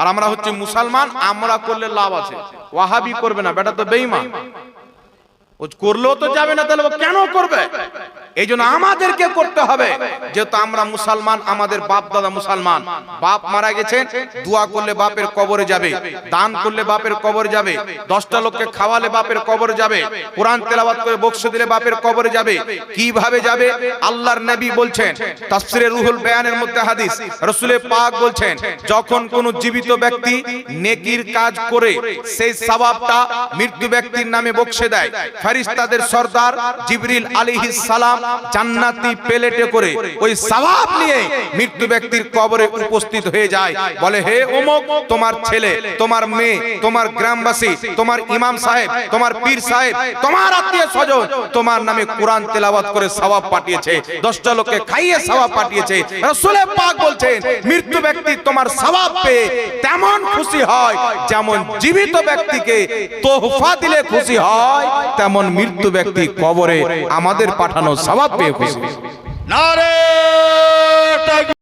Speaker 1: আর আমরা হচ্ছে মুসলমান, আমরা করলে লাভ আছে। ওয়াহাবি করবে না, বেটা তো বেঈমান, ও করলেও তো যাবে না, তাহলে ও কেন করবে? এই জন্য আমাদেরকে করতে হবে, যেহেতু আমরা মুসলমান, আমাদের বাপ দাদা মুসলমান, বাপ মারা গেছে, দোয়া করলে বাপের কবরে যাবে, দান করলে বাপের কবরে যাবে, 10টা লোককে খাওয়ালে বাপের কবরে যাবে, কোরআন তেলাওয়াত করে বকশ দিলে বাপের কবরে যাবে। কিভাবে যাবে? আল্লাহর নবী বলছেন, তাফসীরে রুহুল বায়ানের মধ্যে হাদিস, রাসূল পাক বলছেন, যখন কোন জীবিত ব্যক্তি নেকির কাজ করে সেই সওয়াবটা মৃত্যু ব্যক্তির নামে বকশে দেয়, ফেরেশতাদের সরদার জিবরিল আলাইহিস সালাম জান্নাতি প্লেটে করে ওই সওয়াব নিয়ে মৃত্যু ব্যক্তির কবরে উপস্থিত হয়ে যায়, বলে, হে অমুক, তোমার ছেলে, তোমার মেয়ে, তোমার গ্রামবাসী, তোমার ইমাম সাহেব, তোমার পীর সাহেব, তোমার আত্মীয় স্বজন তোমার নামে কোরআন তেলাওয়াত করে সওয়াব পাঠিয়েছে, 10টা লোককে খাইয়ে সওয়াব পাঠিয়েছে। রাসূল পাক বলছেন, মৃত্যু ব্যক্তি তোমার সওয়াব পেয়ে তেমন খুশি হয় যেমন জীবিত ব্যক্তিকে তোহফা দিলে খুশি হয়, তেমন মৃত্যু ব্যক্তি কবরে আমাদের পাঠানো সওয়াব পেয়ে খুশি।
Speaker 2: নারে